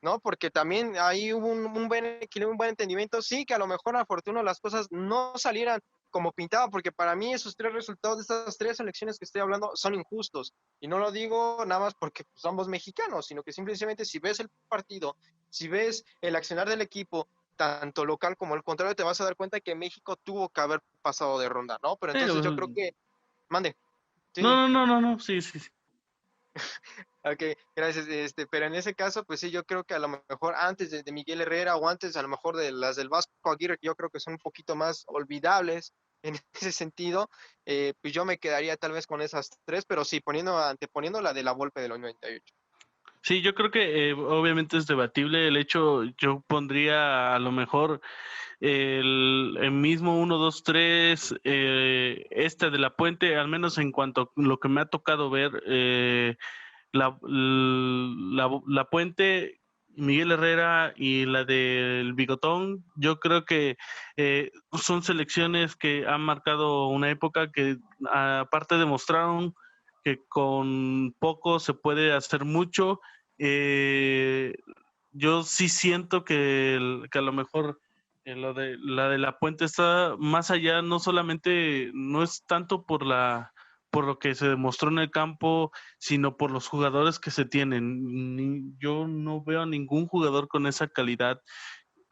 ¿no? Porque también ahí hubo un buen equilibrio, un buen entendimiento, sí, que a lo mejor a Fortuna las cosas no salieran como pintaba, porque para mí esos tres resultados de estas tres elecciones que estoy hablando son injustos, y no lo digo nada más porque somos mexicanos, sino que simplemente si ves el partido, si ves el accionar del equipo, tanto local como el contrario, te vas a dar cuenta que México tuvo que haber pasado de ronda, ¿no? Pero entonces yo creo que, mande, sí, No, sí. Ok, gracias. Pero en ese caso, pues sí, yo creo que a lo mejor antes de Miguel Herrera o antes a lo mejor de las del Vasco Aguirre, que yo creo que son un poquito más olvidables en ese sentido, pues yo me quedaría tal vez con esas tres, pero sí, anteponiendo la de la Volpe de los 98. Sí, yo creo que obviamente es debatible el hecho, yo pondría a lo mejor el mismo uno 2 3 esta de la Puente, al menos en cuanto a lo que me ha tocado ver, la Puente, Miguel Herrera y la del Bigotón, yo creo que son selecciones que han marcado una época que aparte demostraron que con poco se puede hacer mucho. Eh, yo sí siento que a lo mejor la de la Puente está más allá, no solamente, no es tanto por lo que se demostró en el campo, sino por los jugadores que se tienen. Yo no veo a ningún jugador con esa calidad.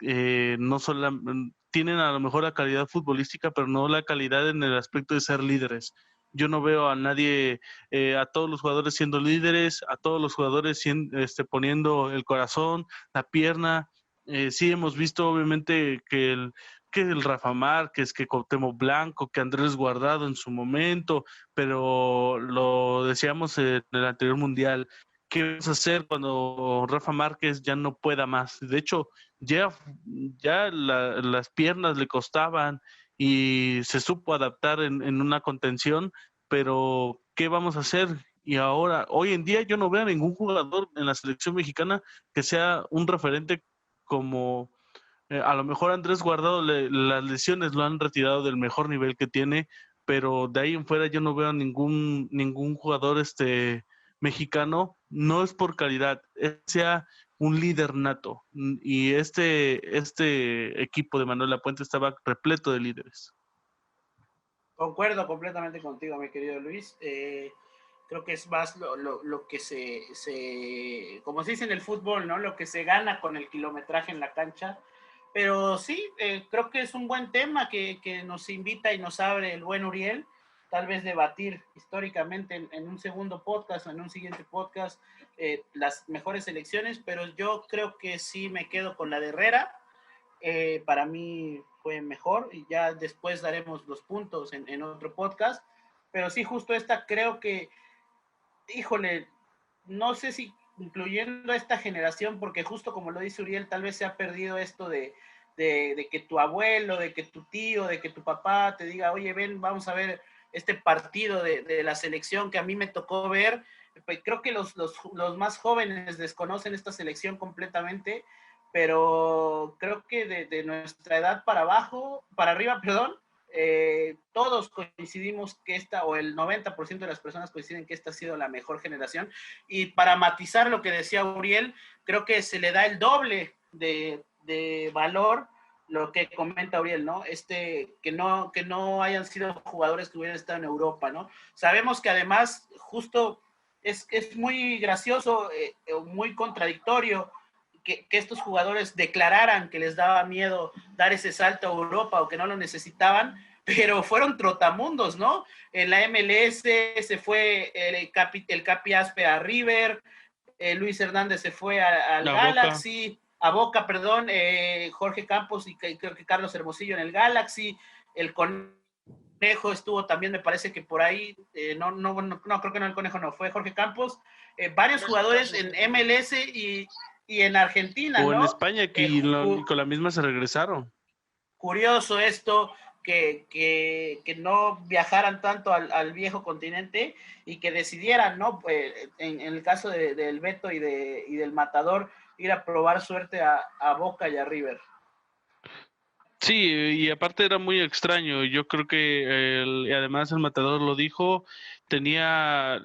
No solo tienen a lo mejor la calidad futbolística, pero no la calidad en el aspecto de ser líderes. Yo no veo a nadie, a todos los jugadores siendo líderes, a todos los jugadores poniendo el corazón, la pierna. Sí hemos visto obviamente que el Rafa Márquez, que Cuauhtémoc Blanco, que Andrés Guardado en su momento, pero lo decíamos en el anterior mundial, ¿qué vamos a hacer cuando Rafa Márquez ya no pueda más? De hecho, ya, las piernas le costaban y se supo adaptar en una contención, pero ¿qué vamos a hacer? Y ahora, hoy en día yo no veo a ningún jugador en la selección mexicana que sea un referente como a lo mejor Andrés Guardado, las lesiones lo han retirado del mejor nivel que tiene, pero de ahí en fuera yo no veo a ningún jugador mexicano, no es por calidad, sea un líder nato. Y este equipo de Manuel Lapuente estaba repleto de líderes. Concuerdo completamente contigo, mi querido Luis. Creo que es más lo que como se dice en el fútbol, ¿no? Lo que se gana con el kilometraje en la cancha. Pero sí, creo que es un buen tema que nos invita y nos abre el buen Uriel. Tal vez debatir históricamente en un segundo podcast o en un siguiente podcast las mejores elecciones, pero yo creo que sí me quedo con la de Herrera. Para mí fue mejor y ya después daremos los puntos en otro podcast. Pero sí, justo esta creo que, híjole, no sé si incluyendo a esta generación, porque justo como lo dice Uriel, tal vez se ha perdido esto de que tu abuelo, de que tu tío, de que tu papá te diga, oye, ven, vamos a ver este partido de la selección que a mí me tocó ver. Pues creo que los más jóvenes desconocen esta selección completamente, pero creo que de nuestra edad para abajo, para arriba, perdón, todos coincidimos que esta, o el 90% de las personas coinciden que esta ha sido la mejor generación. Y para matizar lo que decía Uriel, creo que se le da el doble de valor lo que comenta Uriel, ¿no? Que no hayan sido jugadores que hubieran estado en Europa, ¿no? Sabemos que además, justo es muy gracioso, muy contradictorio que estos jugadores declararan que les daba miedo dar ese salto a Europa o que no lo necesitaban, pero fueron trotamundos, ¿no? En la MLS se fue el Capi Aspe a River, Luis Hernández se fue al Galaxy, a Boca, perdón, Jorge Campos y creo que Carlos Hermosillo en el Galaxy, el Conejo estuvo también, me parece que por ahí, no, creo que no, el Conejo no, fue Jorge Campos, varios jugadores en MLS y en Argentina, o ¿no? En España, que con la misma se regresaron. Curioso esto, que no viajaran tanto al viejo continente y que decidieran, ¿no? En el caso del Beto y del Matador, ir a probar suerte a Boca y a River. Sí, y aparte era muy extraño. Yo creo que además el Matador lo dijo, tenía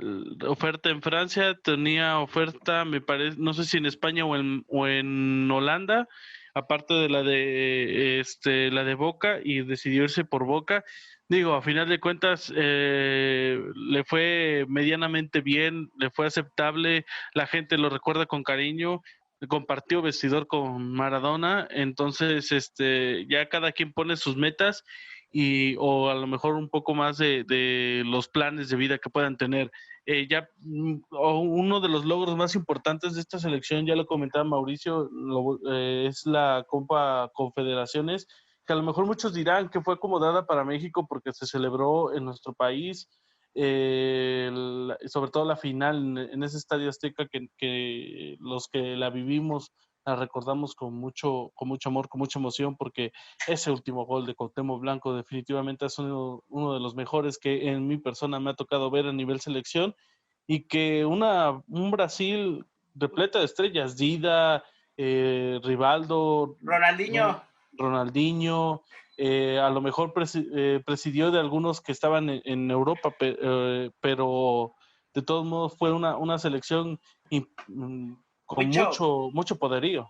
oferta en Francia, tenía oferta, me parece, no sé si en España o en Holanda, aparte de la de Boca, y decidió irse por Boca. Digo, a final de cuentas le fue medianamente bien, le fue aceptable, la gente lo recuerda con cariño, compartió vestidor con Maradona, entonces ya cada quien pone sus metas o a lo mejor un poco más de los planes de vida que puedan tener. uno de los logros más importantes de esta selección, ya lo comentaba Mauricio, es la Copa Confederaciones, que a lo mejor muchos dirán que fue acomodada para México porque se celebró en nuestro país, sobre todo la final en ese Estadio Azteca, que los que la vivimos la recordamos con mucho amor, con mucha emoción, porque ese último gol de Cuauhtémoc Blanco definitivamente es uno de los mejores que en mi persona me ha tocado ver a nivel selección, y que un Brasil repleta de estrellas, Dida, Rivaldo, Ronaldinho, a lo mejor presidió de algunos que estaban en Europa, pero de todos modos fue una selección con mucho poderío.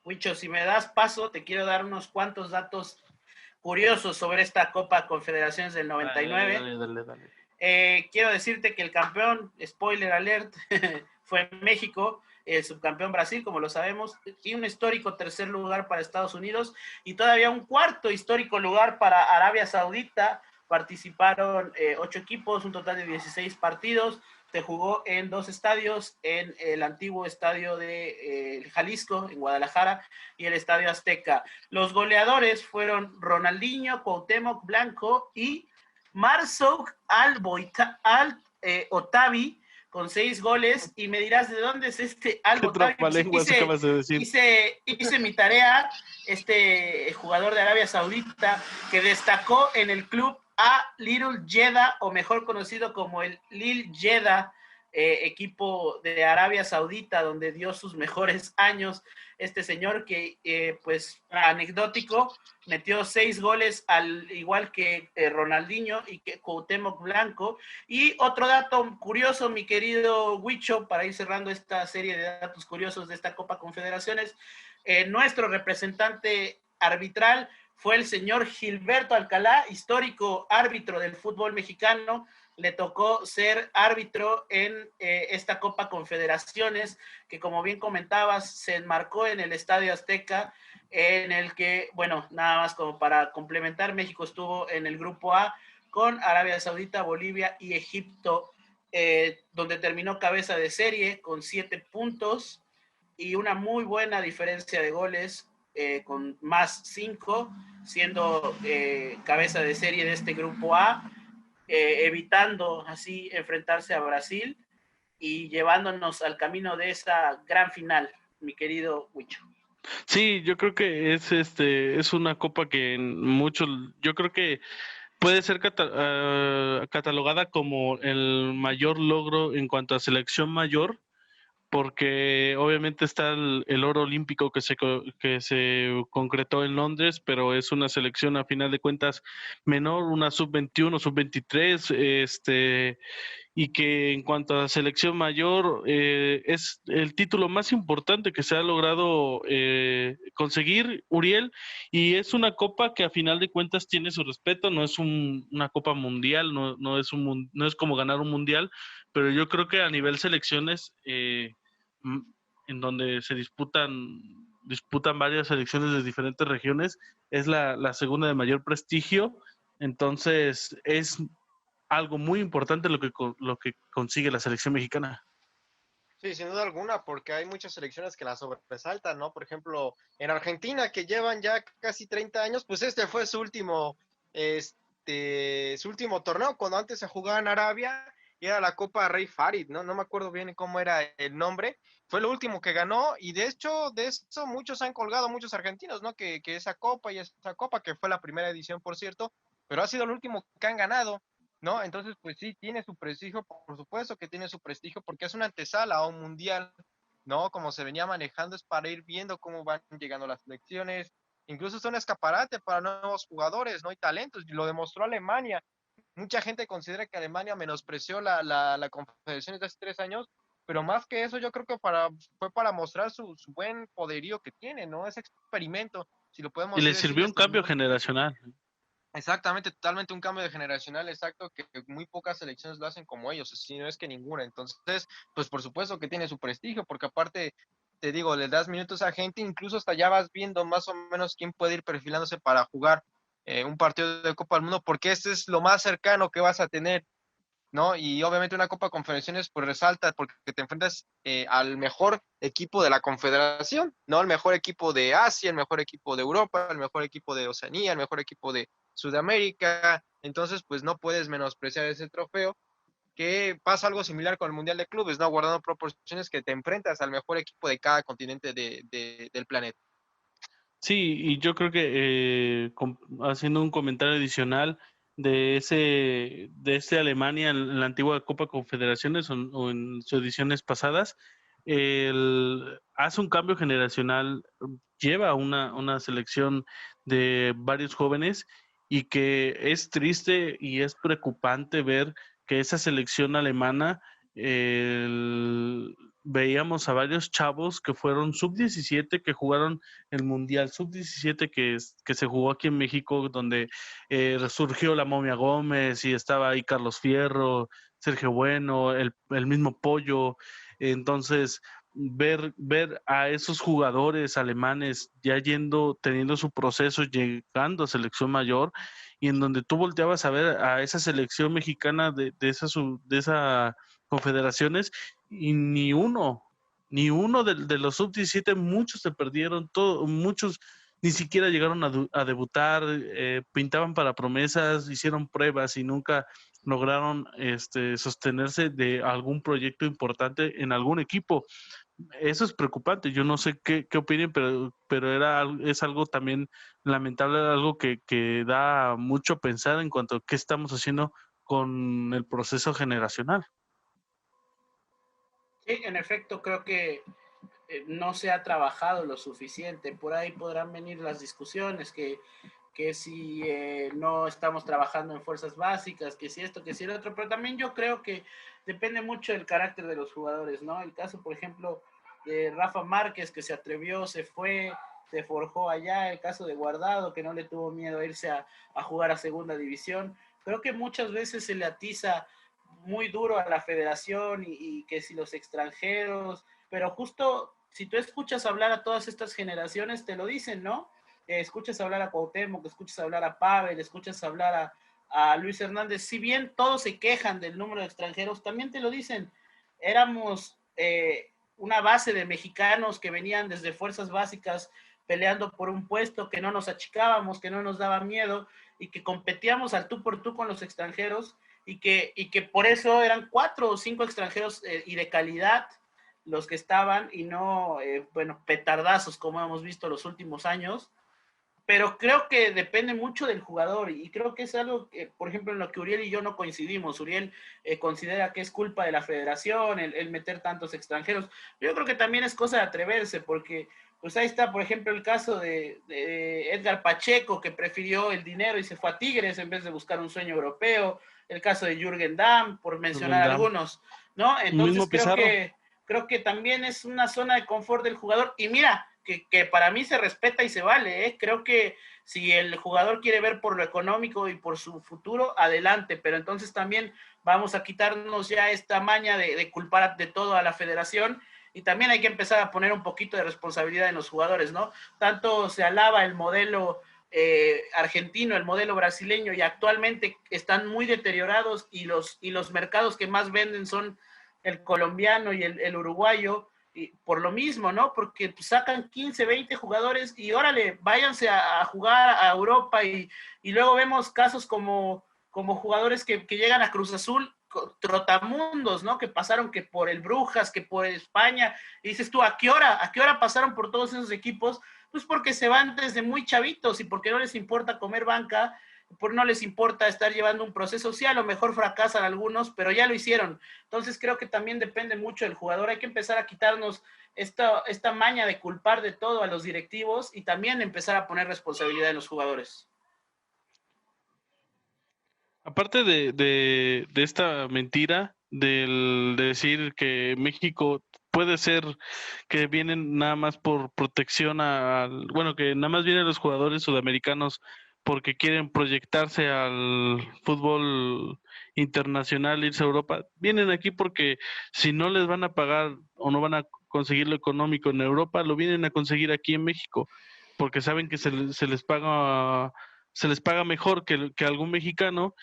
Wicho, si me das paso, te quiero dar unos cuantos datos curiosos sobre esta Copa Confederaciones del 99. Dale. Quiero decirte que el campeón, spoiler alert, fue México, el subcampeón Brasil, como lo sabemos, y un histórico tercer lugar para Estados Unidos, y todavía un cuarto histórico lugar para Arabia Saudita. Participaron 8 equipos, un total de 16 partidos. Se jugó en 2 estadios, en el antiguo estadio de Jalisco, en Guadalajara, y el Estadio Azteca. Los goleadores fueron Ronaldinho, Cuauhtémoc Blanco y Marzouk Al-Otavi, con 6 goles, y me dirás de dónde es este Al-Otavi. Hice mi tarea, jugador de Arabia Saudita, que destacó en el club Little Jeddah, o mejor conocido como el Lil Jeddah, equipo de Arabia Saudita, donde dio sus mejores años este señor, que pues anecdótico, metió 6 goles al igual que Ronaldinho y que Cuauhtémoc Blanco. Y otro dato curioso, mi querido Huicho, para ir cerrando esta serie de datos curiosos de esta Copa Confederaciones, nuestro representante arbitral fue el señor Gilberto Alcalá, histórico árbitro del fútbol mexicano. Le tocó ser árbitro en esta Copa Confederaciones, que como bien comentabas, se enmarcó en el Estadio Azteca, en el que, bueno, nada más como para complementar, México estuvo en el grupo A con Arabia Saudita, Bolivia y Egipto, donde terminó cabeza de serie con 7 puntos y una muy buena diferencia de goles, con más 5, siendo cabeza de serie de este grupo A, evitando así enfrentarse a Brasil y llevándonos al camino de esa gran final, mi querido Huicho. Sí, yo creo que es una copa que yo creo que puede ser catalogada como el mayor logro en cuanto a selección mayor, porque obviamente está el oro olímpico que se concretó en Londres, pero es una selección a final de cuentas menor, una sub-21, sub-23, y que en cuanto a selección mayor es el título más importante que se ha logrado conseguir, Uriel, y es una copa que a final de cuentas tiene su respeto. No es una copa mundial, no es como ganar un mundial, pero yo creo que a nivel selecciones, en donde se disputan varias selecciones de diferentes regiones, es la segunda de mayor prestigio. Entonces es algo muy importante lo que consigue la selección mexicana. Sí, sin duda alguna, porque hay muchas selecciones que la sobresaltan, ¿no? Por ejemplo, en Argentina, que llevan ya casi 30 años, pues este fue su último torneo, cuando antes se jugaba en Arabia, y era la Copa Rey Farid, ¿no? No me acuerdo bien cómo era el nombre. Fue lo último que ganó, y de hecho, de eso muchos han colgado, muchos argentinos, ¿no? Que esa copa y esa copa, que fue la primera edición, por cierto, pero ha sido el último que han ganado, ¿no? Entonces, pues sí, tiene su prestigio, por supuesto que tiene su prestigio, porque es una antesala a un mundial, ¿no? Como se venía manejando, es para ir viendo cómo van llegando las selecciones, incluso es un escaparate para nuevos jugadores, ¿no? Y talentos, y lo demostró Alemania. Mucha gente considera que Alemania menospreció la Confederaciones de hace 3 años, pero más que eso, yo creo que fue para mostrar su buen poderío que tiene, ¿no? Ese experimento, si lo podemos decir. Y le decir, sirvió un cambio generacional. Exactamente, totalmente un cambio de generacional, exacto, que muy pocas selecciones lo hacen como ellos, si no es que ninguna. Entonces, pues por supuesto que tiene su prestigio, porque aparte, te digo, le das minutos a gente, incluso hasta ya vas viendo más o menos quién puede ir perfilándose para jugar un partido de Copa del Mundo, porque este es lo más cercano que vas a tener ¿no? Y obviamente una Copa Confederaciones pues resalta porque te enfrentas al mejor equipo de la Confederación, ¿no? El mejor equipo de Asia, el mejor equipo de Europa, el mejor equipo de Oceanía, el mejor equipo de Sudamérica. Entonces, pues no puedes menospreciar ese trofeo, que pasa algo similar con el Mundial de Clubes, ¿no? Guardando proporciones, que te enfrentas al mejor equipo de cada continente del planeta. Sí, y yo creo que haciendo un comentario adicional de Alemania en la antigua Copa Confederaciones o en sus ediciones pasadas, hace un cambio generacional, lleva una selección de varios jóvenes y que es triste y es preocupante ver que esa selección alemana veíamos a varios chavos que fueron sub-17 que jugaron el Mundial Sub-17 que se jugó aquí en México, donde resurgió la Momia Gómez y estaba ahí Carlos Fierro, Sergio Bueno, el mismo Pollo. Entonces, ver a esos jugadores alemanes ya teniendo su proceso, llegando a selección mayor, y en donde tú volteabas a ver a esa selección mexicana de esa confederaciones, y ni uno de los sub-17, muchos se perdieron, muchos ni siquiera llegaron a debutar, pintaban para promesas, hicieron pruebas y nunca lograron sostenerse de algún proyecto importante en algún equipo. Eso es preocupante. Yo no sé qué opinen, pero es algo también lamentable, algo que da mucho a pensar en cuanto a qué estamos haciendo con el proceso generacional. Sí, en efecto, creo que no se ha trabajado lo suficiente. Por ahí podrán venir las discusiones que si no estamos trabajando en fuerzas básicas, que si esto, que si el otro, pero también yo creo que depende mucho del carácter de los jugadores, ¿no? El caso, por ejemplo, de Rafa Márquez, que se atrevió, se fue, se forjó allá, el caso de Guardado, que no le tuvo miedo a irse a jugar a segunda división. Creo que muchas veces se le atiza muy duro a la federación y que si los extranjeros, pero justo si tú escuchas hablar a todas estas generaciones, te lo dicen, ¿no? Escuchas hablar a Cuauhtémoc, escuchas hablar a Pavel, escuchas hablar a Luis Hernández, si bien todos se quejan del número de extranjeros, también te lo dicen, éramos una base de mexicanos que venían desde fuerzas básicas peleando por un puesto, que no nos achicábamos, que no nos daba miedo y que competíamos al tú por tú con los extranjeros y que por eso eran 4 o 5 extranjeros y de calidad los que estaban y no, bueno, petardazos como hemos visto los últimos años, pero creo que depende mucho del jugador y creo que es algo que, por ejemplo, en lo que Uriel y yo no coincidimos. Uriel considera que es culpa de la federación el meter tantos extranjeros. Yo creo que también es cosa de atreverse porque pues ahí está, por ejemplo, el caso de Edgar Pacheco, que prefirió el dinero y se fue a Tigres en vez de buscar un sueño europeo. El caso de Jürgen Damm, por mencionar algunos, ¿no? Entonces creo que también es una zona de confort del jugador. Y mira, que para mí se respeta y se vale, ¿eh? Creo que si el jugador quiere ver por lo económico y por su futuro, adelante, pero entonces también vamos a quitarnos ya esta maña de culpar de todo a la federación y también hay que empezar a poner un poquito de responsabilidad en los jugadores, ¿no? Tanto se alaba el modelo argentino, el modelo brasileño y actualmente están muy deteriorados y los mercados que más venden son el colombiano y el uruguayo, y por lo mismo, ¿no? Porque pues, sacan 15, 20 jugadores y órale, váyanse a jugar a Europa y luego vemos casos como jugadores que llegan a Cruz Azul, trotamundos, ¿no? Que pasaron que por el Brujas, que por España, y dices tú, ¿a qué hora pasaron por todos esos equipos? Pues porque se van desde muy chavitos y porque no les importa comer banca, por no les importa estar llevando un proceso, sí, a lo mejor fracasan algunos, pero ya lo hicieron. Entonces creo que también depende mucho del jugador. Hay que empezar a quitarnos esta maña de culpar de todo a los directivos y también empezar a poner responsabilidad en los jugadores. Aparte de esta mentira de decir que México puede ser que vienen nada más por protección bueno, que nada más vienen los jugadores sudamericanos porque quieren proyectarse al fútbol internacional, irse a Europa, vienen aquí porque si no les van a pagar o no van a conseguir lo económico en Europa, lo vienen a conseguir aquí en México, porque saben que se les paga mejor que algún mexicano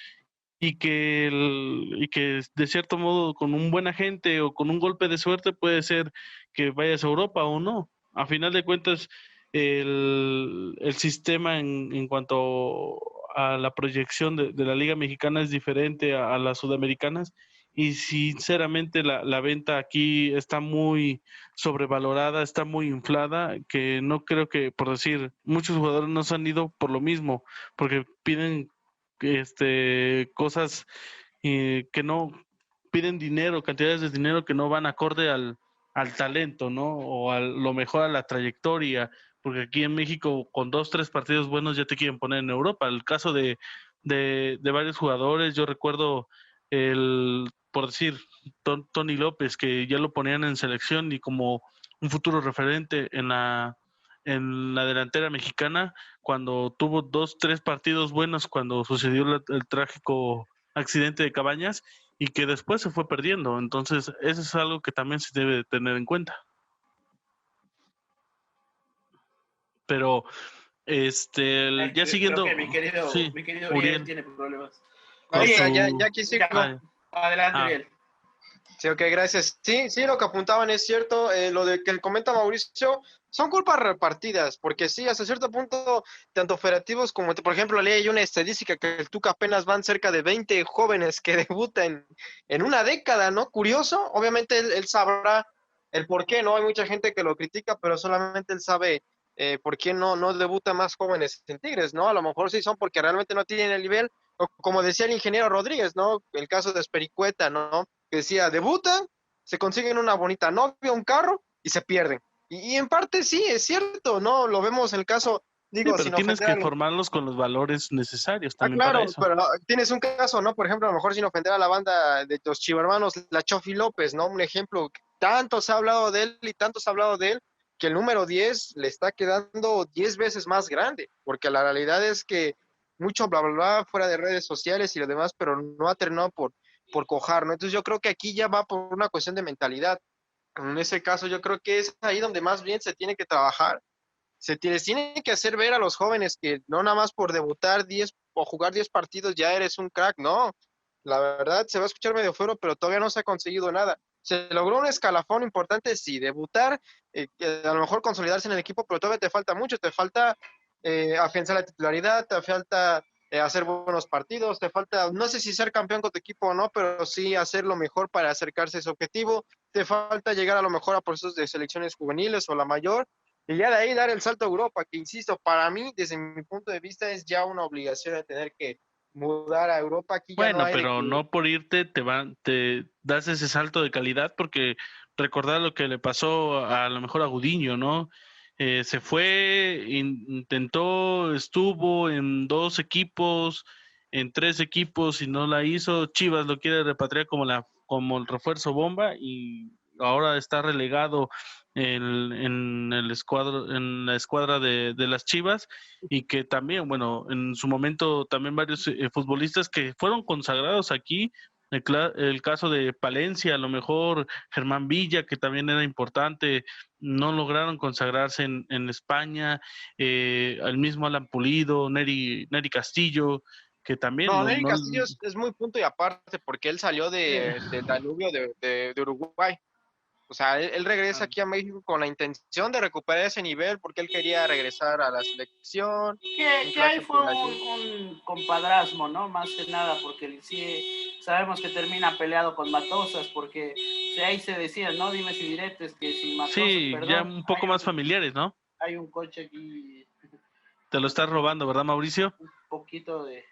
y que de cierto modo con un buen agente o con un golpe de suerte puede ser que vayas a Europa o no. A final de cuentas, el sistema en cuanto a la proyección de la Liga Mexicana es diferente a las sudamericanas y sinceramente la venta aquí está muy sobrevalorada, está muy inflada, que no creo que, por decir, muchos jugadores no se han ido por lo mismo, porque piden cosas que no piden dinero, cantidades de dinero que no van acorde al talento, ¿no? O a lo mejor a la trayectoria, porque aquí en México con 2, 3 partidos buenos ya te quieren poner en Europa. El caso de varios jugadores, yo recuerdo por decir, Tony López, que ya lo ponían en selección y como un futuro referente en la delantera mexicana, cuando tuvo 2, 3 partidos buenos, cuando sucedió el trágico accidente de Cabañas y que después se fue perdiendo. Entonces, eso es algo que también se debe tener en cuenta. Pero, ya siguiendo, Creo que sí, mi querido Uriel Uriel, tiene problemas. con Ahí Oye, está, ya su... aquí sigo. ya, adelante, Ah, Uriel. Sí, ok, gracias. Sí, sí, lo que apuntaban es cierto. Lo de que comenta Mauricio, son culpas repartidas, porque sí, hasta cierto punto, tanto federativos como, por ejemplo, leí una estadística que el Tuca apenas van cerca de 20 jóvenes que debutan en una década, ¿no? Curioso, obviamente él sabrá el por qué, ¿no? Hay mucha gente que lo critica, pero solamente él sabe por qué no debuta más jóvenes en Tigres, ¿no? A lo mejor sí son porque realmente no tienen el nivel, o como decía el ingeniero Rodríguez, ¿no? El caso de Espericueta, ¿no? Que decía, debutan, se consiguen una bonita novia, un carro y se pierden. Y en parte sí, es cierto, ¿no? Lo vemos en el caso, sí, digo, pero sin tienes ofender que a los... formarlos con los valores necesarios Ah, también para claro, eso. pero tienes un caso, ¿no? Por ejemplo, a lo mejor sin ofender a la banda de los chivermanos, la Chofi López, ¿no? Un ejemplo, tanto se ha hablado de él y tanto se ha hablado de él, que el número 10 le está quedando 10 veces más grande, porque la realidad es que mucho bla, bla, bla fuera de redes sociales y lo demás, pero no ha terminado por cojar, ¿no? Entonces yo creo que aquí ya va por una cuestión de mentalidad. En ese caso yo creo que es ahí donde más bien se tiene que trabajar. Les tiene que hacer ver a los jóvenes que no nada más por debutar 10 o jugar 10 partidos ya eres un crack, no. La verdad se va a escuchar medio feo, pero todavía no se ha conseguido nada. Se logró un escalafón importante, sí, debutar, a lo mejor consolidarse en el equipo, pero todavía te falta mucho, te falta afianzar la titularidad, te falta hacer buenos partidos, te falta, no sé si ser campeón con tu equipo o no, pero sí hacer lo mejor para acercarse a ese objetivo, te falta llegar a lo mejor a procesos de selecciones juveniles o la mayor, y ya de ahí dar el salto a Europa, que insisto, para mí, desde mi punto de vista, es ya una obligación de tener que mudar a Europa. Aquí ya no Bueno, hay de pero que... no por irte te das ese salto de calidad, porque recordar lo que le pasó a lo mejor a Gudiño, ¿no? Se fue, intentó, estuvo en 2 equipos, en 3 equipos y no la hizo. Chivas lo quiere repatriar como el refuerzo bomba y ahora está relegado en la escuadra de las Chivas y que también, bueno, en su momento también varios futbolistas que fueron consagrados aquí, el caso de Palencia, a lo mejor Germán Villa, que también era importante, no lograron consagrarse en España, el mismo Alan Pulido, Neri Castillo, que también No, no, Nery no Castillo es muy punto y aparte, porque él salió Eh, del Danubio de Uruguay. O sea, él regresa ah, aquí a México con la intención de recuperar ese nivel, porque él quería regresar a la selección, un que crack ahí en fue Tonalí. un compadrazmo, ¿no? Más que nada, porque sí sabemos que termina peleado con Matosas, porque ahí se decía, ¿no? Dimes y diretes, que si Matosas, sí, ya perdón, un poco más familiares, ¿no? hay un coche aquí, Te lo estás robando, ¿verdad, Mauricio? un poquito de,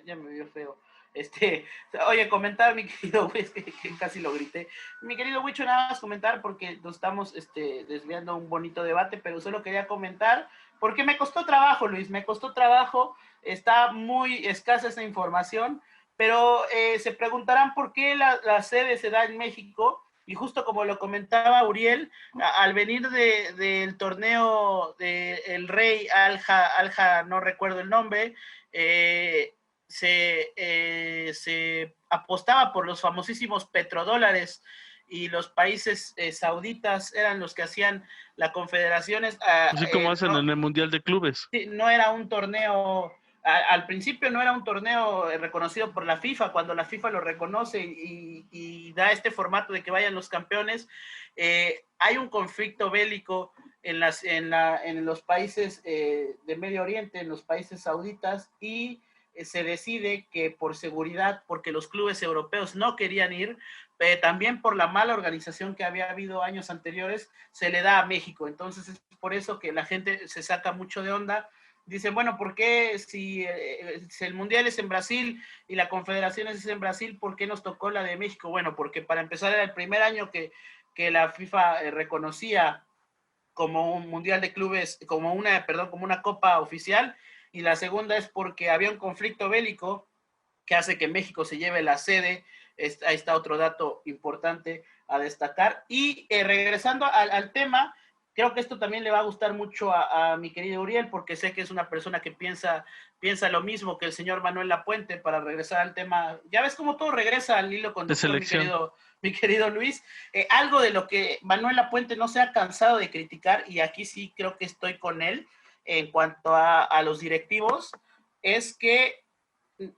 ya me vio feo. Este, oye, comentar, mi querido Wicho, que casi lo grité. Mi querido Wicho, nada más comentar porque nos estamos desviando un bonito debate, pero solo quería comentar porque me costó trabajo, Luis, me costó trabajo, está muy escasa esa información, pero se preguntarán por qué la sede se da en México. Y justo como lo comentaba Uriel, al venir del torneo del Rey Alja, no recuerdo el nombre, se apostaba por los famosísimos petrodólares y los países sauditas eran los que hacían las confederaciones. Así como hacen No, en el Mundial de Clubes. no era un torneo al principio no era un torneo reconocido por la FIFA. Cuando la FIFA lo reconoce y da este formato de que vayan los campeones, hay un conflicto bélico en los países de Medio Oriente, en los países sauditas, y se decide que por seguridad, porque los clubes europeos no querían ir, también por la mala organización que había habido años anteriores, se le da a México. Entonces es por eso que la gente se saca mucho de onda. Dicen, bueno, ¿por qué si el Mundial es en Brasil y la Confederación es en Brasil, ¿por qué nos tocó la de México? Bueno, porque para empezar era el primer año que la FIFA reconocía como un Mundial de Clubes, como una copa oficial, y la segunda es porque había un conflicto bélico que hace que México se lleve la sede. Ahí está otro dato importante a destacar. Y regresando al tema, creo que esto también le va a gustar mucho a mi querido Uriel, porque sé que es una persona que piensa lo mismo que el señor Manuel Lapuente. Para regresar al tema, ya ves cómo todo regresa al hilo conductor, mi querido Luis. Algo de lo que Manuel Lapuente no se ha cansado de criticar, y aquí sí creo que estoy con él en cuanto a los directivos, es que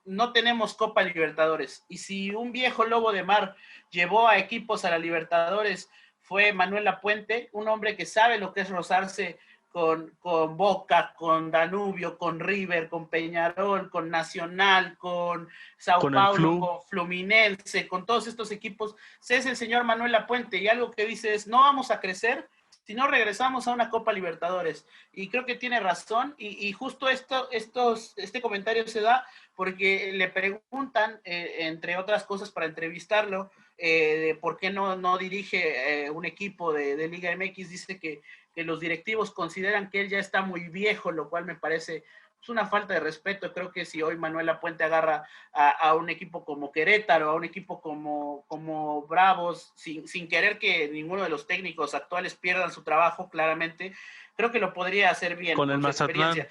no tenemos Copa Libertadores. Y si un viejo lobo de mar llevó a equipos a la Libertadores, fue Manuel Lapuente, un hombre que sabe lo que es rozarse con Boca, con Danubio, con River, con Peñarol, con Nacional, con Sao Paulo, con Fluminense, con todos estos equipos. Ese es el señor Manuel Lapuente, y algo que dice es, no vamos a crecer si no regresamos a una Copa Libertadores. Y creo que tiene razón, y justo este comentario se da porque le preguntan, entre otras cosas, para entrevistarlo, de por qué no dirige un equipo de Liga MX. Dice que los directivos consideran que él ya está muy viejo, lo cual me parece una falta de respeto. Creo que si hoy Manuel Lapuente agarra a un equipo como Querétaro, a un equipo como Bravos, sin querer que ninguno de los técnicos actuales pierdan su trabajo, claramente, creo que lo podría hacer bien. Con el Mazatlán.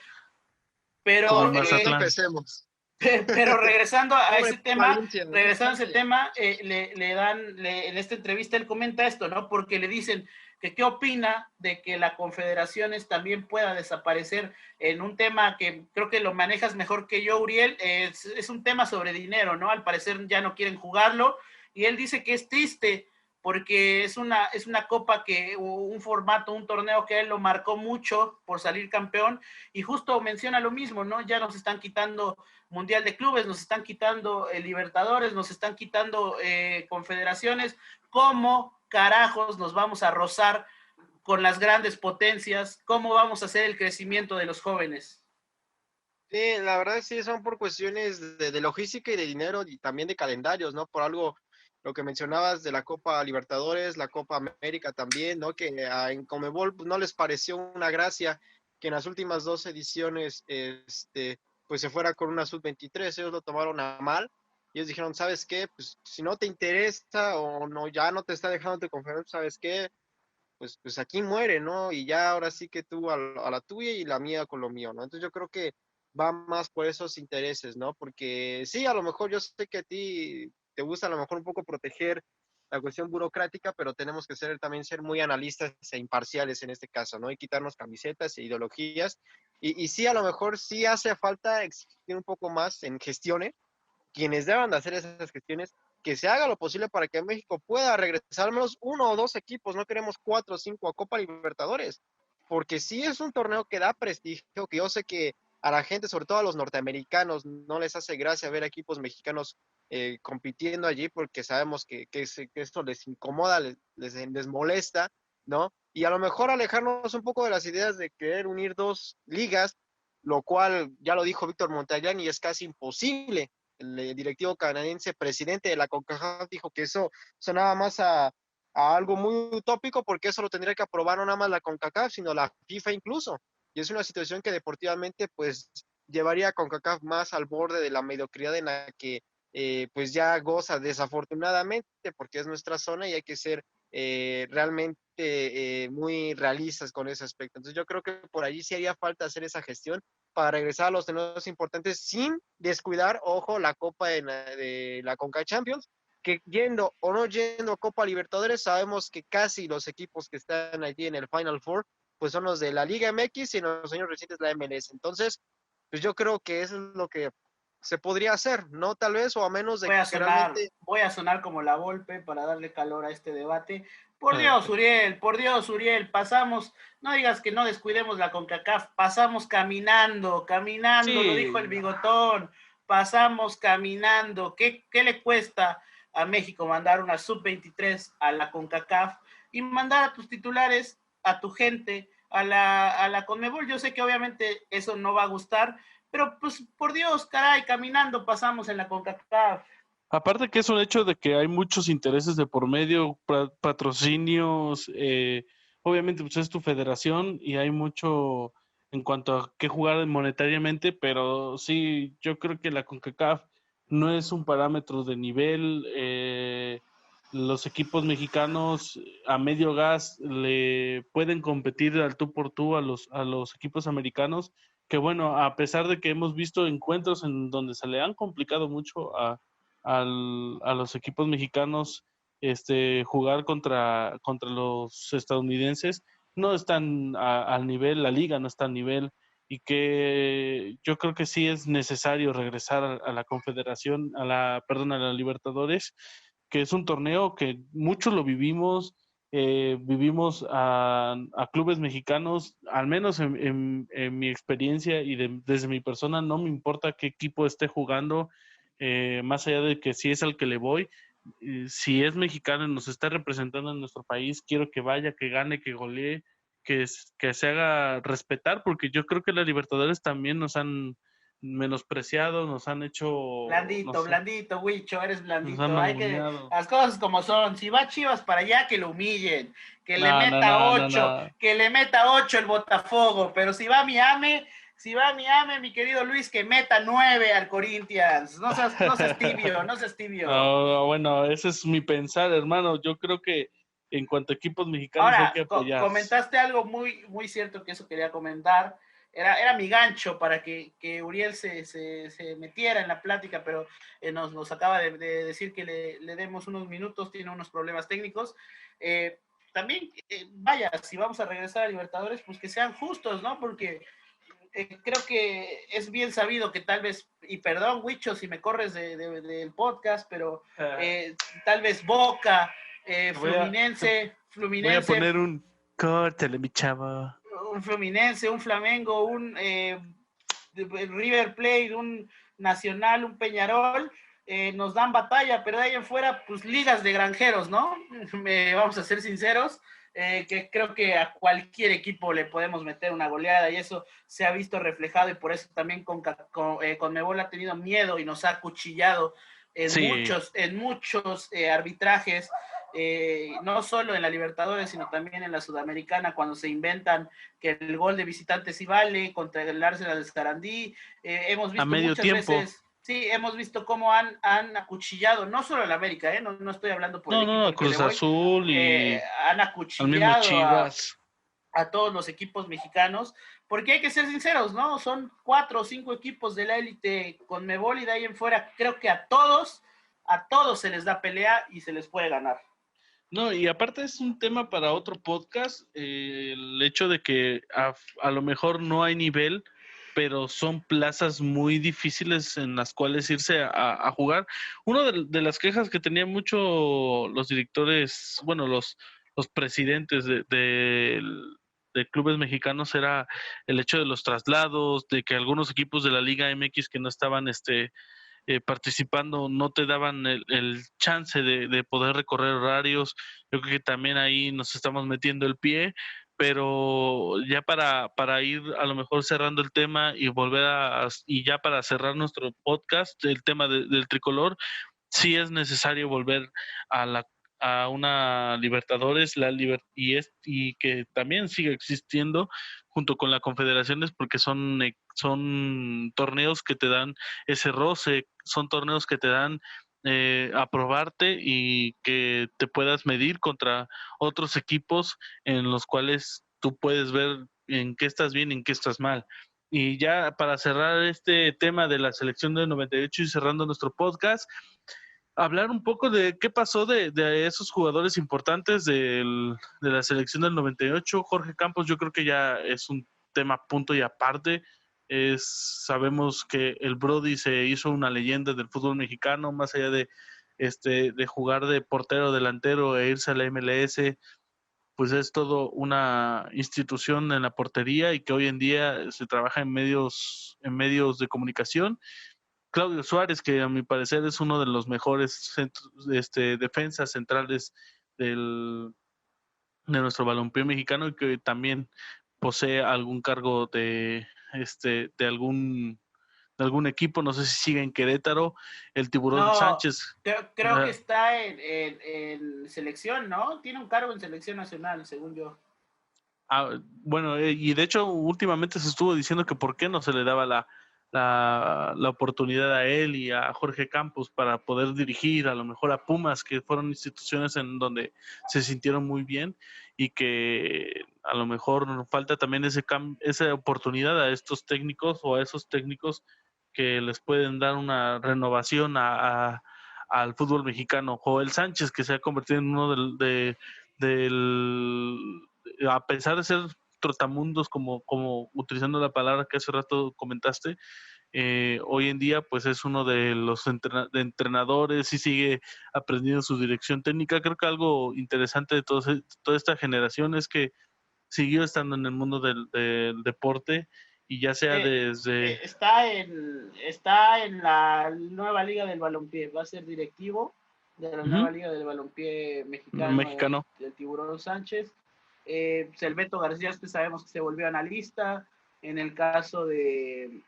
Pero empecemos. Pero regresando a ese tema, en esta entrevista él comenta esto, ¿no? Porque le dicen que qué opina de que la Confederaciones también pueda desaparecer, en un tema que creo que lo manejas mejor que yo, Uriel. Es un tema sobre dinero, ¿no? Al parecer ya no quieren jugarlo, y él dice que es triste porque es una copa, un formato, un torneo que él lo marcó mucho por salir campeón, y justo menciona lo mismo, ¿no? Ya nos están quitando Mundial de Clubes, nos están quitando Libertadores, nos están quitando Confederaciones. ¿Cómo carajos nos vamos a rozar con las grandes potencias? ¿Cómo vamos a hacer el crecimiento de los jóvenes? Sí, la verdad sí, son por cuestiones de logística y de dinero, y también de calendarios, ¿no? Por algo, lo que mencionabas de la Copa Libertadores, la Copa América también, ¿no? Que en Conmebol pues, no les pareció una gracia que en las últimas 2 ediciones, pues se fuera con una sub-23. Ellos lo tomaron a mal. Ellos dijeron, ¿sabes qué? Pues si no te interesa o no, ya no te está dejando tu conferencia, ¿sabes qué? Pues aquí muere, ¿no? Y ya ahora sí que tú a la tuya y la mía con lo mío, ¿no? Entonces yo creo que va más por esos intereses, ¿no? Porque sí, a lo mejor yo sé que a ti te gusta a lo mejor un poco proteger la cuestión burocrática, pero tenemos que también ser muy analistas e imparciales en este caso, ¿no? Y quitarnos camisetas e ideologías. Y sí, a lo mejor sí hace falta existir un poco más en gestiones, quienes deban de hacer esas gestiones, que se haga lo posible para que México pueda regresar al menos 1 o 2 equipos. No queremos 4 o 5 a Copa Libertadores, porque sí es un torneo que da prestigio, que yo sé que a la gente, sobre todo a los norteamericanos, no les hace gracia ver equipos mexicanos compitiendo allí, porque sabemos que esto les incomoda, les molesta, ¿no? Y a lo mejor alejarnos un poco de las ideas de querer unir 2 ligas, lo cual ya lo dijo Víctor Montellán y es casi imposible. El directivo canadiense, presidente de la CONCACAF, dijo que eso sonaba más a algo muy utópico, porque eso lo tendría que aprobar no nada más la CONCACAF, sino la FIFA incluso. Y es una situación que deportivamente pues llevaría a CONCACAF más al borde de la mediocridad en la que pues ya goza, desafortunadamente, porque es nuestra zona y hay que ser realmente muy realistas con ese aspecto. Entonces yo creo que por allí sí haría falta hacer esa gestión para regresar a los torneos importantes sin descuidar, ojo, la Copa de la Conca Champions, que yendo o no yendo a Copa Libertadores, sabemos que casi los equipos que están allí en el Final Four, pues son los de la Liga MX y en los años recientes la MLS. Entonces, pues yo creo que eso es lo que se podría hacer, ¿no? Tal vez, o a menos de Voy a que sonar, realmente... voy a sonar como la Volpe para darle calor a este debate. Por Dios, Uriel, pasamos, no digas que no descuidemos la CONCACAF, pasamos caminando, lo dijo el Sí, bigotón, pasamos caminando. ¿Qué le cuesta a México mandar una sub-23 a la CONCACAF y mandar a tus titulares, a tu gente, a la CONMEBOL? Yo sé que obviamente eso no va a gustar, pero pues por Dios, caray, caminando pasamos en la CONCACAF. aparte que es un hecho de que hay muchos intereses de por medio, patrocinios, obviamente pues es tu federación y hay mucho en cuanto a qué jugar monetariamente, pero sí, yo creo que la CONCACAF no es un parámetro de nivel. Los equipos mexicanos a medio gas le pueden competir al tú por tú a los equipos americanos, que bueno, a pesar de que hemos visto encuentros en donde se le han complicado mucho a los equipos mexicanos jugar contra los estadounidenses, no están al nivel, la liga no está al nivel, y que yo creo que sí es necesario regresar a la Confederación, perdón, a la Libertadores, que es un torneo que muchos lo vivimos. Vivimos a clubes mexicanos, al menos en mi experiencia y desde mi persona, no me importa qué equipo esté jugando, más allá de que si es al que le voy, si es mexicano y nos está representando en nuestro país, quiero que vaya, que gane, que golee, que se haga respetar, porque yo creo que las Libertadores también nos han menospreciado, nos han hecho, Blandito, Huicho, eres nos han blandito. Hay que, balbuceado. las cosas como son. Si va Chivas para allá, que lo humillen. Que le No, no, meta no, no, 8, no. que le meta 8 el Botafogo. Pero si va a Miami, mi querido Luis, que meta 9 al Corinthians. No seas tibio, no seas tibio. No, bueno, ese es mi pensar, hermano. Yo creo que en cuanto a equipos mexicanos hay Ahora, que apoyar. comentaste algo muy cierto que eso quería comentar. Era mi gancho para que Uriel se metiera en la plática, pero nos acaba de decir que le demos unos minutos, tiene unos problemas técnicos. También, vaya, si vamos a regresar a Libertadores, pues que sean justos, ¿no? Porque creo que es bien sabido que tal vez, y perdón, Huicho, si me corres del podcast, pero tal vez Boca, Voy a Fluminense, poner un córtale, mi chavo. un Fluminense, un Flamengo, un River Plate, un Nacional, un Peñarol, nos dan batalla, pero de ahí en fuera, pues ligas de granjeros, ¿no? Vamos a ser sinceros, que creo que a cualquier equipo le podemos meter una goleada y eso se ha visto reflejado y por eso también Conmebol ha tenido miedo y nos ha acuchillado en muchos arbitrajes, no solo en la Libertadores, sino también en la Sudamericana, cuando se inventan que el gol de visitante sí vale contra el Arsenal de Sarandí. Hemos visto a medio muchas tiempo. veces, sí, hemos visto cómo han acuchillado, no solo el América, no estoy hablando por el equipo al que Cruz le voy, Azul y han al mismo acuchillado Chivas. a todos los equipos mexicanos, porque hay que ser sinceros, ¿no? Son 4 o 5 equipos de la élite Conmebol y de ahí en fuera creo que a todos se les da pelea y se les puede ganar. No, y aparte es un tema para otro podcast, el hecho de que a lo mejor no hay nivel, pero son plazas muy difíciles en las cuales irse a jugar. Una de las quejas que tenían mucho los directores, bueno, los presidentes de clubes mexicanos era el hecho de los traslados, de que algunos equipos de la Liga MX que no estaban participando no te daban el chance de poder recorrer horarios. Yo creo que también ahí nos estamos metiendo el pie, pero ya para ir a lo mejor cerrando el tema y y ya para cerrar nuestro podcast, el tema del tricolor, sí es necesario volver a una Libertadores y que también siga existiendo junto con la Confederaciones, porque son torneos que te dan ese roce, son torneos que te dan a probarte y que te puedas medir contra otros equipos en los cuales tú puedes ver en qué estás bien y en qué estás mal. Y ya para cerrar este tema de la selección del 98 y cerrando nuestro podcast, hablar un poco de qué pasó de esos jugadores importantes de la selección del 98. Jorge Campos, yo creo que ya es un tema punto y aparte. Sabemos que el Brody se hizo una leyenda del fútbol mexicano, más allá de jugar de portero delantero e irse a la MLS, pues es todo una institución en la portería y que hoy en día se trabaja en medios de comunicación. Claudio Suárez, que a mi parecer es uno de los mejores defensas centrales de nuestro balompié mexicano y que también posee algún cargo de algún equipo, no sé si sigue en Querétaro, el Tiburón No, Sánchez. creo que está en selección, ¿no? Tiene un cargo en selección nacional, según yo. Bueno, y de hecho últimamente se estuvo diciendo que por qué no se le daba la oportunidad a él y a Jorge Campos para poder dirigir a lo mejor a Pumas, que fueron instituciones en donde se sintieron muy bien y que a lo mejor falta también esa oportunidad a estos técnicos o a esos técnicos que les pueden dar una renovación al fútbol mexicano. Joel Sánchez, que se ha convertido en uno a pesar de ser trotamundos, como utilizando la palabra que hace rato comentaste, hoy en día pues es uno de los entrenadores y sigue aprendiendo su dirección técnica. Creo que algo interesante de toda esta generación es que siguió estando en el mundo del deporte y ya sea desde... Está en la nueva liga del balompié, va a ser directivo de la nueva liga del balompié mexicano. Del Tiburón Sánchez. Selveto García, que sabemos que se volvió analista. En el caso de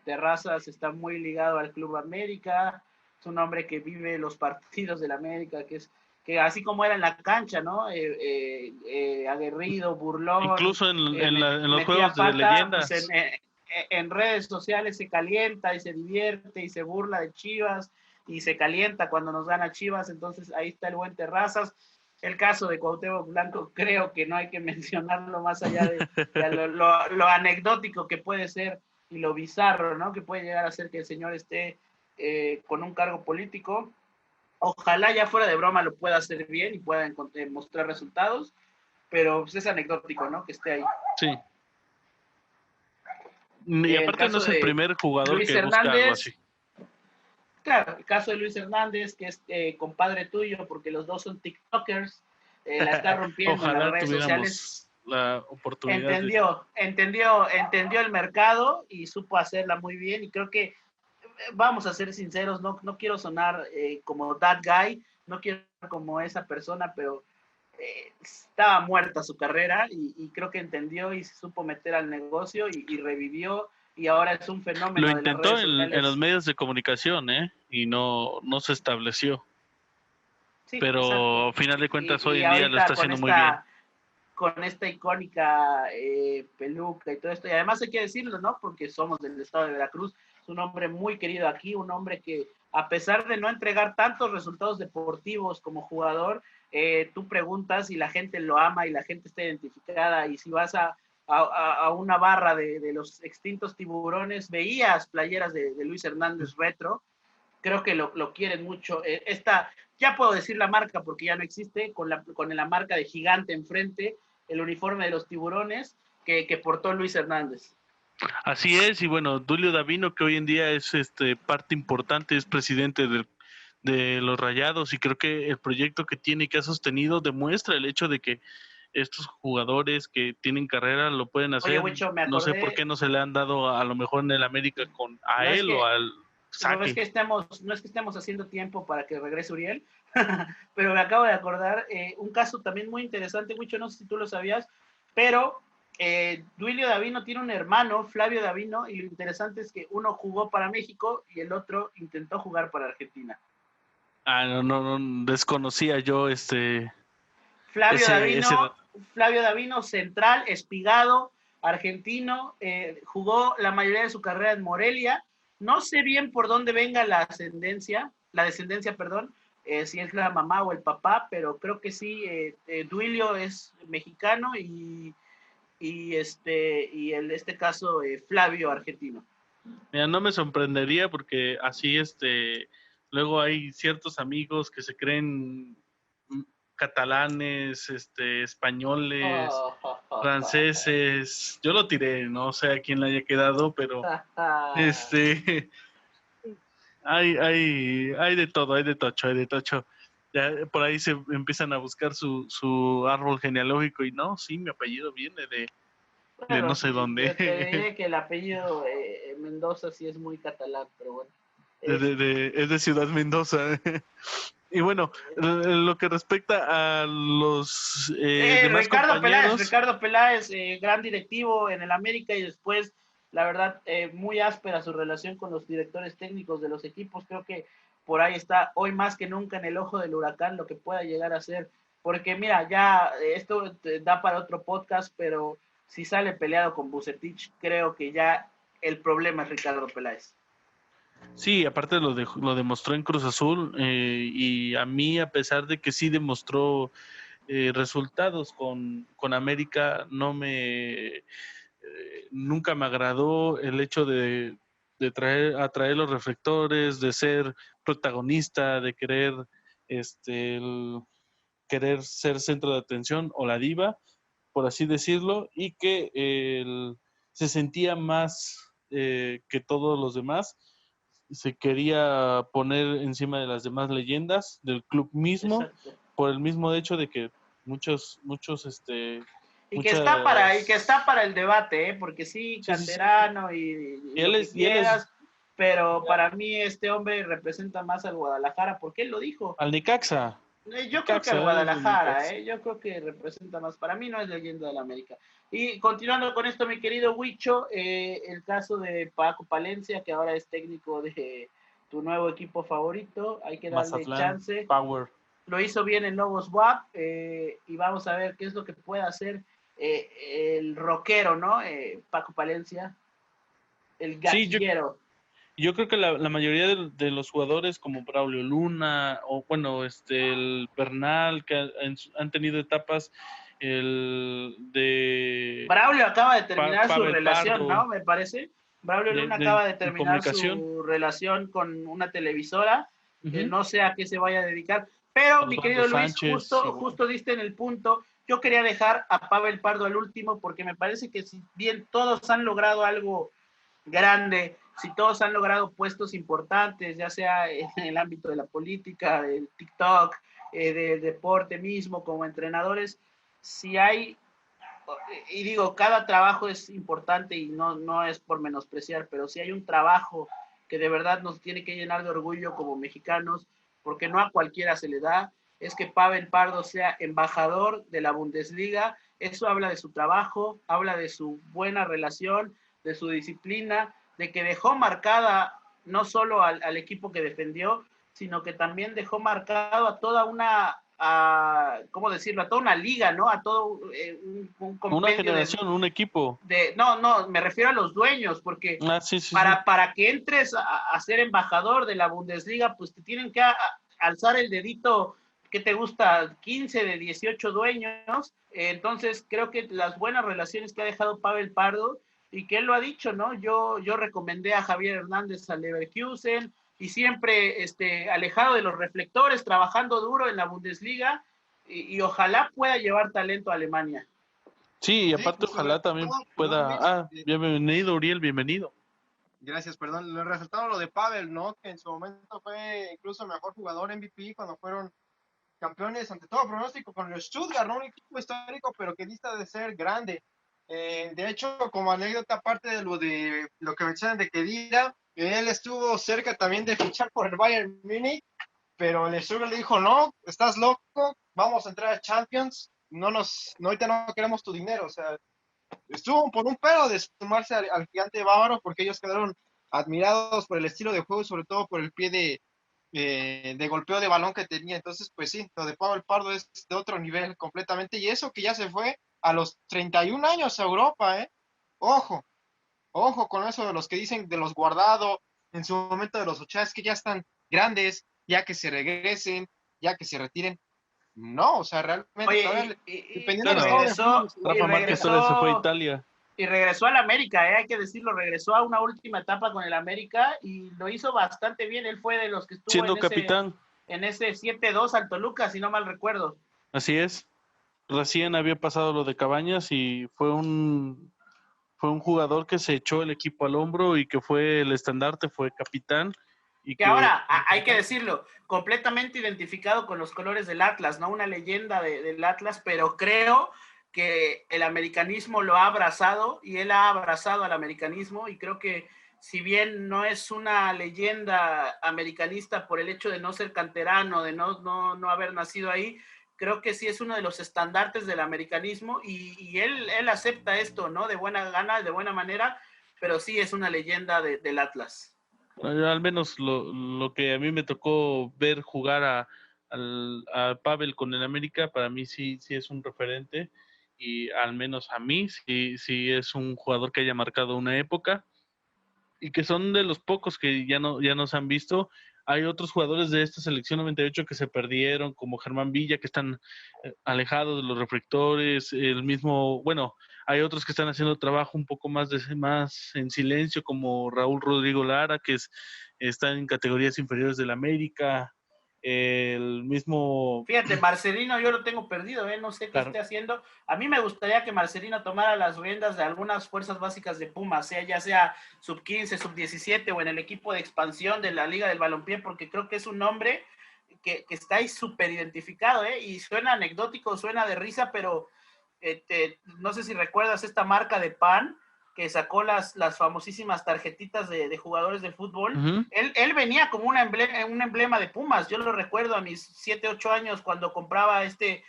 Terrazas, está muy ligado al Club América. Es un hombre que vive los partidos del América, que así como era en la cancha, ¿no? Aguerrido, burlón. Incluso en los juegos de leyendas. Pues en redes sociales se calienta y se divierte y se burla de Chivas y se calienta cuando nos gana Chivas. Entonces ahí está el buen Terrazas. El caso de Cuauhtémoc Blanco creo que no hay que mencionarlo más allá de lo anecdótico que puede ser y lo bizarro, ¿no? Que puede llegar a ser que el señor esté con un cargo político. Ojalá ya fuera de broma lo pueda hacer bien y pueda mostrar resultados, pero pues es anecdótico, ¿no? Que esté ahí. Sí. Y aparte no es el primer jugador Luis que Hernández, busca algo así. Claro, el caso de Luis Hernández, que es compadre tuyo, porque los dos son TikTokers, la está rompiendo en las redes sociales. La oportunidad. Entendió el mercado y supo hacerla muy bien, y creo que vamos a ser sinceros, no quiero sonar como that guy, no quiero sonar como esa persona, pero estaba muerta su carrera y creo que entendió y se supo meter al negocio y revivió, y ahora es un fenómeno. Lo intentó en los medios de comunicación, y no se estableció. Sí, pero exacto. Al final de cuentas hoy en día lo está haciendo muy bien. Con esta icónica peluca y todo esto, y además hay que decirlo, ¿no? Porque somos del estado de Veracruz, es un hombre muy querido aquí, un hombre que a pesar de no entregar tantos resultados deportivos como jugador, tú preguntas y la gente lo ama y la gente está identificada, y si vas a una barra de los extintos Tiburones, veías playeras de Luis Hernández retro. Creo que lo quieren mucho. Ya puedo decir la marca porque ya no existe, con la marca de gigante enfrente, el uniforme de los Tiburones que portó Luis Hernández. Así es, y bueno, Duilio Davino, que hoy en día es parte importante, es presidente de los Rayados, y creo que el proyecto que tiene y que ha sostenido demuestra el hecho de que estos jugadores que tienen carrera lo pueden hacer. Oye, Wicho, me acordé, no sé por qué no se le han dado a lo mejor en el América él o al Saque. No es que estemos haciendo tiempo para que regrese Uriel, pero me acabo de acordar un caso también muy interesante, Wicho, no sé si tú lo sabías, pero Duilio Davino tiene un hermano, Flavio Davino, y lo interesante es que uno jugó para México y el otro intentó jugar para Argentina. No desconocía yo Flavio Davino, central, espigado, argentino, jugó la mayoría de su carrera en Morelia. No sé bien por dónde venga la descendencia, si es la mamá o el papá, pero creo que sí, Duilio es mexicano y en este caso Flavio argentino. Mira, no me sorprendería porque así luego hay ciertos amigos que se creen catalanes, españoles, franceses. Yo lo tiré, no sé a quién le haya quedado, pero hay de todo, hay de tocho. Ya por ahí se empiezan a buscar su árbol genealógico y no, sí, mi apellido viene de Bueno, no sé sí, dónde. yo te diré que el apellido Mendoza sí es muy catalán, pero bueno. Es de Ciudad Mendoza. Y bueno, lo que respecta a los demás compañeros. Ricardo Peláez, gran directivo en el América y después, la verdad, muy áspera su relación con los directores técnicos de los equipos. Creo que por ahí está hoy más que nunca en el ojo del huracán lo que pueda llegar a ser. Porque mira, ya esto da para otro podcast, pero si sale peleado con Vucetich, creo que ya el problema es Ricardo Peláez. Sí, aparte lo demostró en Cruz Azul y a mí, a pesar de que sí demostró resultados con América, nunca me agradó el hecho de atraer los reflectores, de ser protagonista, de querer ser centro de atención o la diva, por así decirlo, y que se sentía más que todos los demás, se quería poner encima de las demás leyendas del club mismo. Exacto. Por el mismo hecho de que muchos y que está para el debate, porque sí, canterano y lo que quieras, pero para mí este hombre representa más al Guadalajara, porque él lo dijo. Al Necaxa. Yo creo que al Guadalajara, yo creo que representa más. Para mí no es leyenda del América. Y continuando con esto, mi querido Huicho, el caso de Paco Palencia, que ahora es técnico de tu nuevo equipo favorito, hay que darle Mazatlán, chance. Power. Lo hizo bien en Lobos WAP y vamos a ver qué es lo que puede hacer el rockero, ¿no? Paco Palencia, el gatillero. Sí, yo creo que la mayoría de los jugadores como Braulio Luna o bueno, el Bernal, que han tenido etapas, Braulio acaba de terminar su relación, Pardo, ¿no? Me parece. Braulio Luna acaba de terminar su relación con una televisora, no sé a qué se vaya a dedicar, pero mi querido Luis, justo diste en el punto. Yo quería dejar a Pavel Pardo al último porque me parece que si bien todos han logrado algo grande, si todos han logrado puestos importantes, ya sea en el ámbito de la política, del TikTok, del deporte mismo, como entrenadores, si hay, y digo, cada trabajo es importante y no es por menospreciar, pero si hay un trabajo que de verdad nos tiene que llenar de orgullo como mexicanos, porque no a cualquiera se le da, es que Pavel Pardo sea embajador de la Bundesliga. Eso habla de su trabajo, habla de su buena relación, de su disciplina, de que dejó marcada no solo al equipo que defendió, sino que también dejó marcado a toda ¿cómo decirlo? A toda una liga, ¿no? A todo un una generación, un equipo. No, me refiero a los dueños, porque para que entres a ser embajador de la Bundesliga, pues te tienen que alzar el dedito. ¿Qué te gusta? 15 de 18 dueños. Entonces, creo que las buenas relaciones que ha dejado Pavel Pardo, y que él lo ha dicho, ¿no? Yo recomendé a Javier Hernández al Leverkusen, y siempre alejado de los reflectores, trabajando duro en la Bundesliga, y ojalá pueda llevar talento a Alemania. Sí, y aparte ojalá también pueda... bienvenido, Uriel, bienvenido. Gracias, perdón. Le resaltaba lo de Pavel, ¿no? Que en su momento fue incluso mejor jugador MVP cuando fueron campeones ante todo pronóstico con el Stuttgart, ¿no? Un equipo histórico, pero que dista de ser grande. De hecho, como anécdota, aparte de lo que mencionan de Khedira, él estuvo cerca también de fichar por el Bayern Múnich, pero el Stuttgart le dijo, no, estás loco, vamos a entrar a Champions, ahorita no queremos tu dinero. O sea, estuvo por un pelo de sumarse al gigante bávaro, porque ellos quedaron admirados por el estilo de juego y sobre todo por el pie de golpeo de balón que tenía. Entonces, pues sí, lo de Pavel Pardo es de otro nivel completamente, y eso que ya se fue a los 31 años a Europa, ojo con eso de los que dicen de los Guardado en su momento de los 80, es que ya están grandes, ya que se regresen, ya que se retiren. No, o sea, realmente dependiendo de regresó, Rafa Márquez se fue a Italia y regresó al América, hay que decirlo, regresó a una última etapa con el América y lo hizo bastante bien. Él fue de los que estuvo siendo capitán en ese 7-2 al Toluca, si no mal recuerdo. Así es. Recién había pasado lo de Cabañas y fue un jugador que se echó el equipo al hombro y que fue el estandarte, fue capitán y Que que ahora, hay que decirlo, completamente identificado con los colores del Atlas, ¿no? Una leyenda del Atlas, pero creo que el americanismo lo ha abrazado y él ha abrazado al americanismo y creo que si bien no es una leyenda americanista por el hecho de no ser canterano, de no haber nacido ahí, creo que sí es uno de los estandartes del americanismo y él acepta esto, ¿no? De buena gana, de buena manera, pero sí es una leyenda del Atlas. al menos lo que a mí me tocó ver jugar a Pavel con el América, para mí sí es un referente y al menos a mí sí es un jugador que haya marcado una época y que son de los pocos que ya no se han visto. Hay otros jugadores de esta selección 98 que se perdieron, como Germán Villa, que están alejados de los reflectores, el mismo, bueno, hay otros que están haciendo trabajo un poco más en silencio, como Raúl Rodrigo Lara, está en categorías inferiores del América, el mismo... Fíjate, Marcelino yo lo tengo perdido, no sé qué esté haciendo. A mí me gustaría que Marcelino tomara las riendas de algunas fuerzas básicas de Pumas, ya sea sub-15, sub-17 o en el equipo de expansión de la Liga del Balompié, porque creo que es un nombre que está ahí súper identificado, y suena anecdótico, suena de risa, pero no sé si recuerdas esta marca de pan que sacó las famosísimas tarjetitas de jugadores de fútbol. Uh-huh. Él venía como un emblema de Pumas. Yo lo recuerdo a mis 7, 8 años cuando compraba este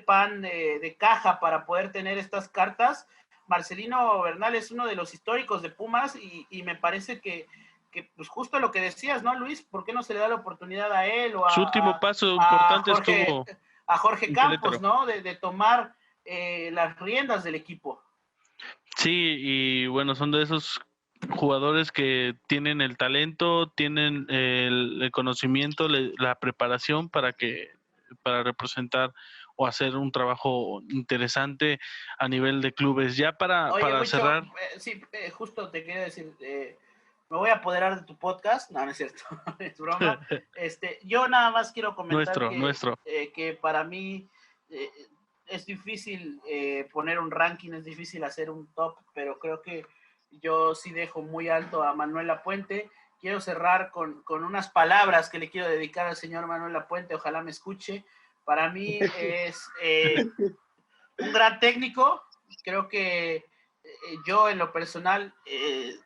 pan de caja para poder tener estas cartas. Marcelino Bernal es uno de los históricos de Pumas y me parece que pues justo lo que decías, ¿no, Luis? ¿Por qué no se le da la oportunidad a él o Su último paso importante estuvo a Jorge Campos, ¿no? De tomar las riendas del equipo. Sí, y bueno, son de esos jugadores que tienen el talento, tienen el conocimiento, la preparación para representar o hacer un trabajo interesante a nivel de clubes. Ya para Mucho, cerrar. Sí, justo te quería decir, me voy a apoderar de tu podcast. No, no es cierto, es broma. Yo nada más quiero comentar que para mí es difícil poner un ranking, es difícil hacer un top, pero creo que yo sí dejo muy alto a Manuel Lapuente. Quiero cerrar con unas palabras que le quiero dedicar al señor Manuel Lapuente, ojalá me escuche. Para mí es un gran técnico, creo que yo en lo personal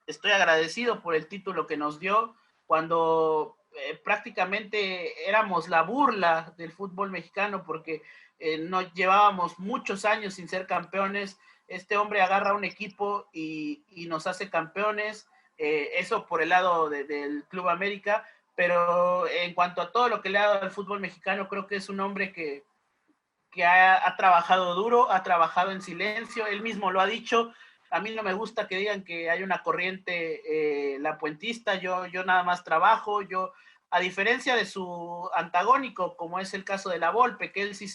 estoy agradecido por el título que nos dio cuando prácticamente éramos la burla del fútbol mexicano porque no llevábamos muchos años sin ser campeones. Este hombre agarra un equipo y nos hace campeones, eso por el lado del Club América, pero en cuanto a todo lo que le ha dado al fútbol mexicano, creo que es un hombre que ha trabajado duro, ha trabajado en silencio, él mismo lo ha dicho. A mí no me gusta que digan que hay una corriente lapuentista, yo nada más trabajo, a diferencia de su antagónico, como es el caso de La Volpe, que él sí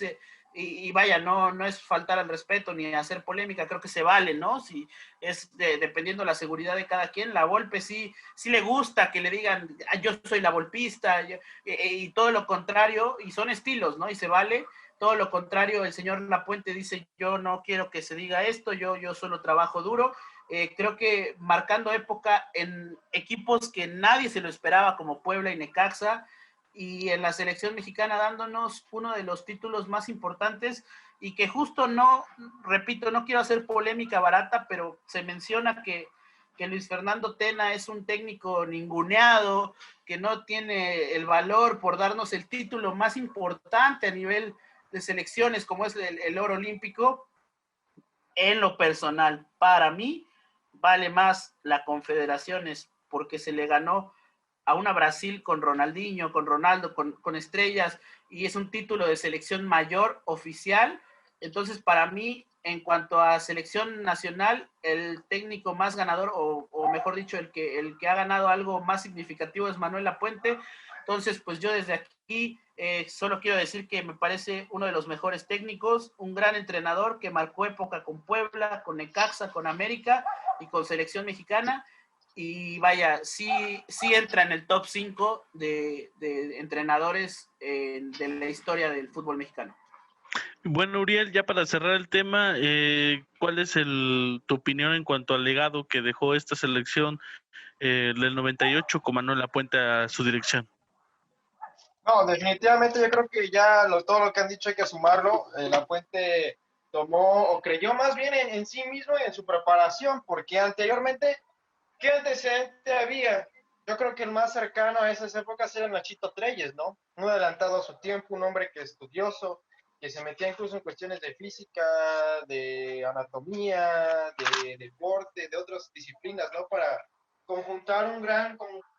y vaya, no es faltar al respeto ni hacer polémica, creo que se vale, ¿no? Si es dependiendo de la seguridad de cada quien, La Volpe sí le gusta que le digan, yo soy la volpista, y todo lo contrario, y son estilos, ¿no? Y se vale. Todo lo contrario, el señor Lapuente dice, yo no quiero que se diga esto, yo solo trabajo duro. Creo que marcando época en equipos que nadie se lo esperaba, como Puebla y Necaxa, y en la selección mexicana dándonos uno de los títulos más importantes y que justo repito, no quiero hacer polémica barata, pero se menciona que Luis Fernando Tena es un técnico ninguneado, que no tiene el valor por darnos el título más importante a nivel de selecciones como es el oro olímpico. En lo personal, para mí vale más la Confederaciones porque se le ganó a una Brasil con Ronaldinho, con Ronaldo, con estrellas, y es un título de selección mayor oficial. Entonces, para mí, en cuanto a selección nacional, el técnico más ganador, o mejor dicho, el que ha ganado algo más significativo es Manuel Lapuente. Entonces, pues yo desde aquí solo quiero decir que me parece uno de los mejores técnicos, un gran entrenador que marcó época con Puebla, con Necaxa, con América y con selección mexicana. Y vaya, sí entra en el top 5 de entrenadores de la historia del fútbol mexicano. Bueno, Uriel, ya para cerrar el tema, ¿cuál es tu opinión en cuanto al legado que dejó esta selección del 98 con Manuel Lapuente a su dirección? No, definitivamente yo creo que ya todo lo que han dicho hay que sumarlo. Lapuente tomó o creyó más bien en sí mismo y en su preparación, porque anteriormente, ¿qué antecedente había? Yo creo que el más cercano a esas épocas era Nachito Treyes, ¿no? Un adelantado a su tiempo, un hombre que estudioso, que se metía incluso en cuestiones de física, de anatomía, de deporte, de otras disciplinas, ¿no? Para conjuntar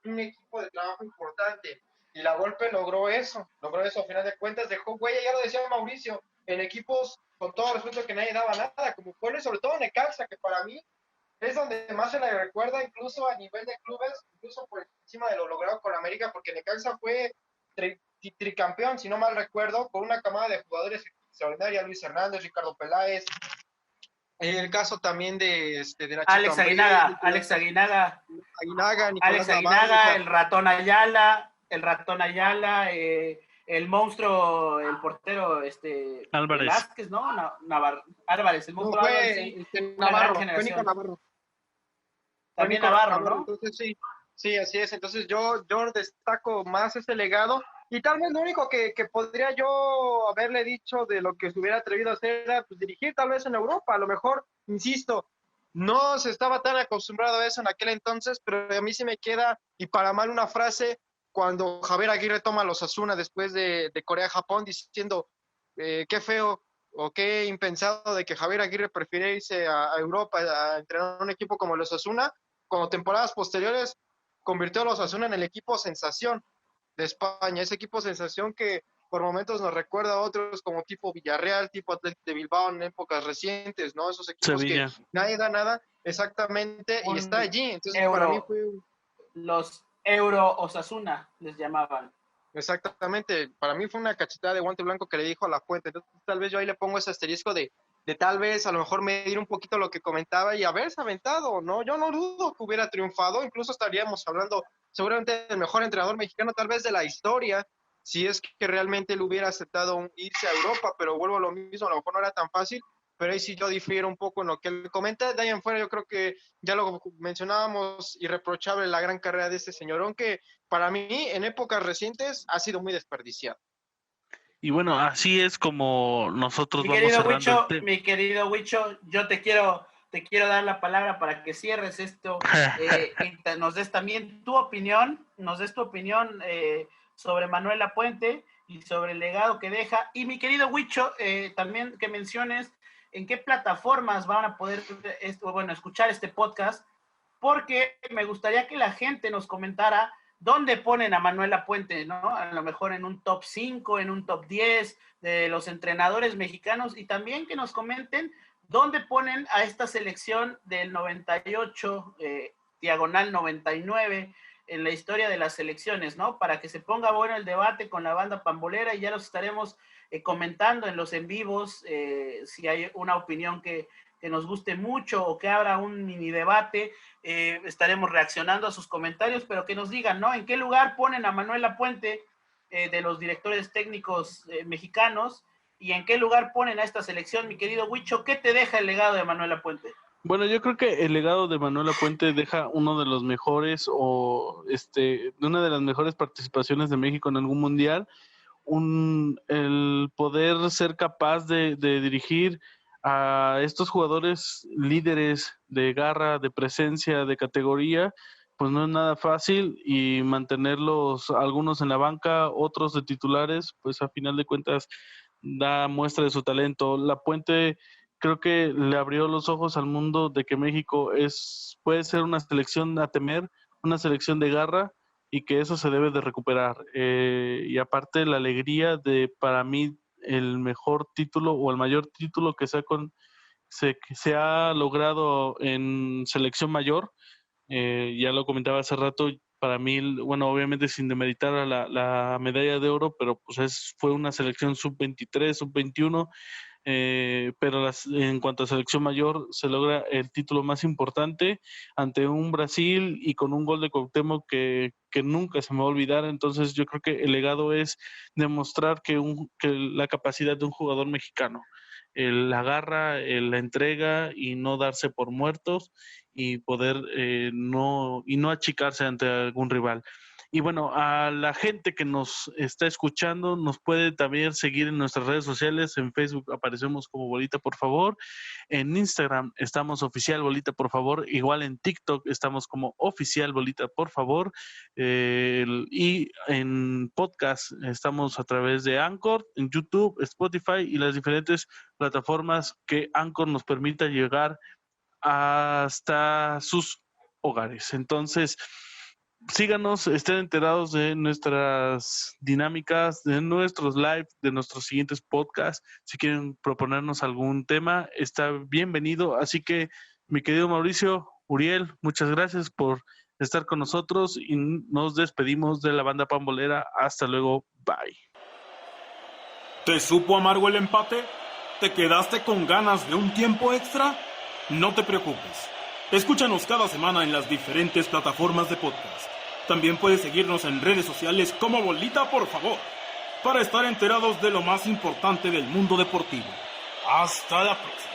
un equipo de trabajo importante. Y la Volpe logró eso a final de cuentas, dejó huella, ya lo decía Mauricio, en equipos con todo respeto que nadie daba nada, como Puebla y sobre todo Necaxa, que para mí es donde más se le recuerda, incluso a nivel de clubes, incluso por encima de lo logrado con América, porque Necaxa fue tricampeón, si no mal recuerdo, con una camada de jugadores extraordinaria, Luis Hernández, Ricardo Peláez, el caso también de Nachito Ambriz, Alex Aguinaga, Nicolás Navarro, o sea, el ratón Ayala, el monstruo, el portero, Álvarez. Velázquez, ¿no? Álvarez, el no monstruo Álvarez, sí. Navarro, Fue Nico Navarro. También Navarro, ¿no? Entonces sí, así es. Entonces yo destaco más ese legado y tal vez lo único que podría yo haberle dicho de lo que se hubiera atrevido a hacer era pues, dirigir tal vez en Europa. A lo mejor, insisto, no se estaba tan acostumbrado a eso en aquel entonces, pero a mí sí me queda, y para mal una frase, cuando Javier Aguirre toma los Asuna después de Corea-Japón diciendo qué feo o qué impensado de que Javier Aguirre prefiere irse a Europa a entrenar un equipo como los Asuna, como temporadas posteriores convirtió a los Asuna en el equipo sensación de España, ese equipo sensación que por momentos nos recuerda a otros como tipo Villarreal, tipo Atlético de Bilbao en épocas recientes, ¿no? Esos equipos Sevilla. que nadie da nada, exactamente, y está allí. Entonces, para mí fue... Los Euro Osasuna les llamaban. Exactamente, para mí fue una cachetada de guante blanco que le dijo a La Fuente. Entonces, tal vez yo ahí le pongo ese asterisco de tal vez a lo mejor medir un poquito lo que comentaba y haberse aventado, ¿no? Yo no dudo que hubiera triunfado, incluso estaríamos hablando seguramente del mejor entrenador mexicano tal vez de la historia, si es que realmente él hubiera aceptado irse a Europa, pero vuelvo a lo mismo, a lo mejor no era tan fácil, pero ahí sí yo difiero un poco en lo que él comenta. De ahí en fuera yo creo que ya lo mencionábamos, irreprochable la gran carrera de este señor, aunque para mí en épocas recientes ha sido muy desperdiciado. Y bueno, así es como nosotros Mi vamos querido cerrando el Huicho, tema. mi querido Huicho, yo te quiero dar la palabra para que cierres esto y nos des también tu opinión, sobre Manuel Lapuente y sobre el legado que deja. Y mi querido Huicho, también que menciones en qué plataformas van a poder escuchar este podcast, porque me gustaría que la gente nos comentara dónde ponen a Manuel Lapuente, ¿no? A lo mejor en un top 5, en un top 10 de los entrenadores mexicanos, y también que nos comenten dónde ponen a esta selección del 98, diagonal 99, en la historia de las selecciones, ¿no? Para que se ponga bueno el debate con la banda pambolera, y ya los estaremos comentando en los en vivos, si hay una opinión que nos guste mucho o que abra un mini debate, estaremos reaccionando a sus comentarios, pero que nos digan, ¿no? ¿En qué lugar ponen a Manuel Lapuente de los directores técnicos mexicanos? ¿Y en qué lugar ponen a esta selección, mi querido Huicho? ¿Qué te deja el legado de Manuel Lapuente? Bueno, yo creo que el legado de Manuel Lapuente deja uno de los mejores una de las mejores participaciones de México en algún mundial, el poder ser capaz de dirigir a estos jugadores líderes de garra, de presencia, de categoría, pues no es nada fácil, y mantenerlos algunos en la banca, otros de titulares, pues a final de cuentas da muestra de su talento. Lapuente creo que le abrió los ojos al mundo de que México puede ser una selección a temer, una selección de garra, y que eso se debe de recuperar. Y aparte la alegría de, para mí, el mejor título o el mayor título que se ha logrado en selección mayor. Ya lo comentaba hace rato, para mí, bueno, obviamente sin demeritar a la medalla de oro, pero pues fue una selección sub-23, sub-21, pero en cuanto a selección mayor se logra el título más importante ante un Brasil y con un gol de Cuauhtémoc que nunca se me va a olvidar. Entonces yo creo que el legado es demostrar que la capacidad de un jugador mexicano, la garra, la entrega y no darse por muertos y poder no achicarse ante algún rival. Y bueno, a la gente que nos está escuchando, nos puede también seguir en nuestras redes sociales. En Facebook aparecemos como Bolita por favor. En Instagram estamos oficial Bolita por favor. Igual en TikTok estamos como oficial Bolita por favor. Y en podcast estamos a través de Anchor, en YouTube, Spotify y las diferentes plataformas que Anchor nos permita llegar hasta sus hogares. Entonces, síganos, estén enterados de nuestras dinámicas, de nuestros live, de nuestros siguientes podcasts. Si quieren proponernos algún tema, está bienvenido. Así que, mi querido Mauricio, Uriel, muchas gracias por estar con nosotros y nos despedimos de la banda pambolera. Hasta luego, bye. ¿Te supo amargo el empate? ¿Te quedaste con ganas de un tiempo extra? No te preocupes. Escúchanos cada semana en las diferentes plataformas de podcast. También puedes seguirnos en redes sociales como Bolita por favor, para estar enterados de lo más importante del mundo deportivo. Hasta la próxima.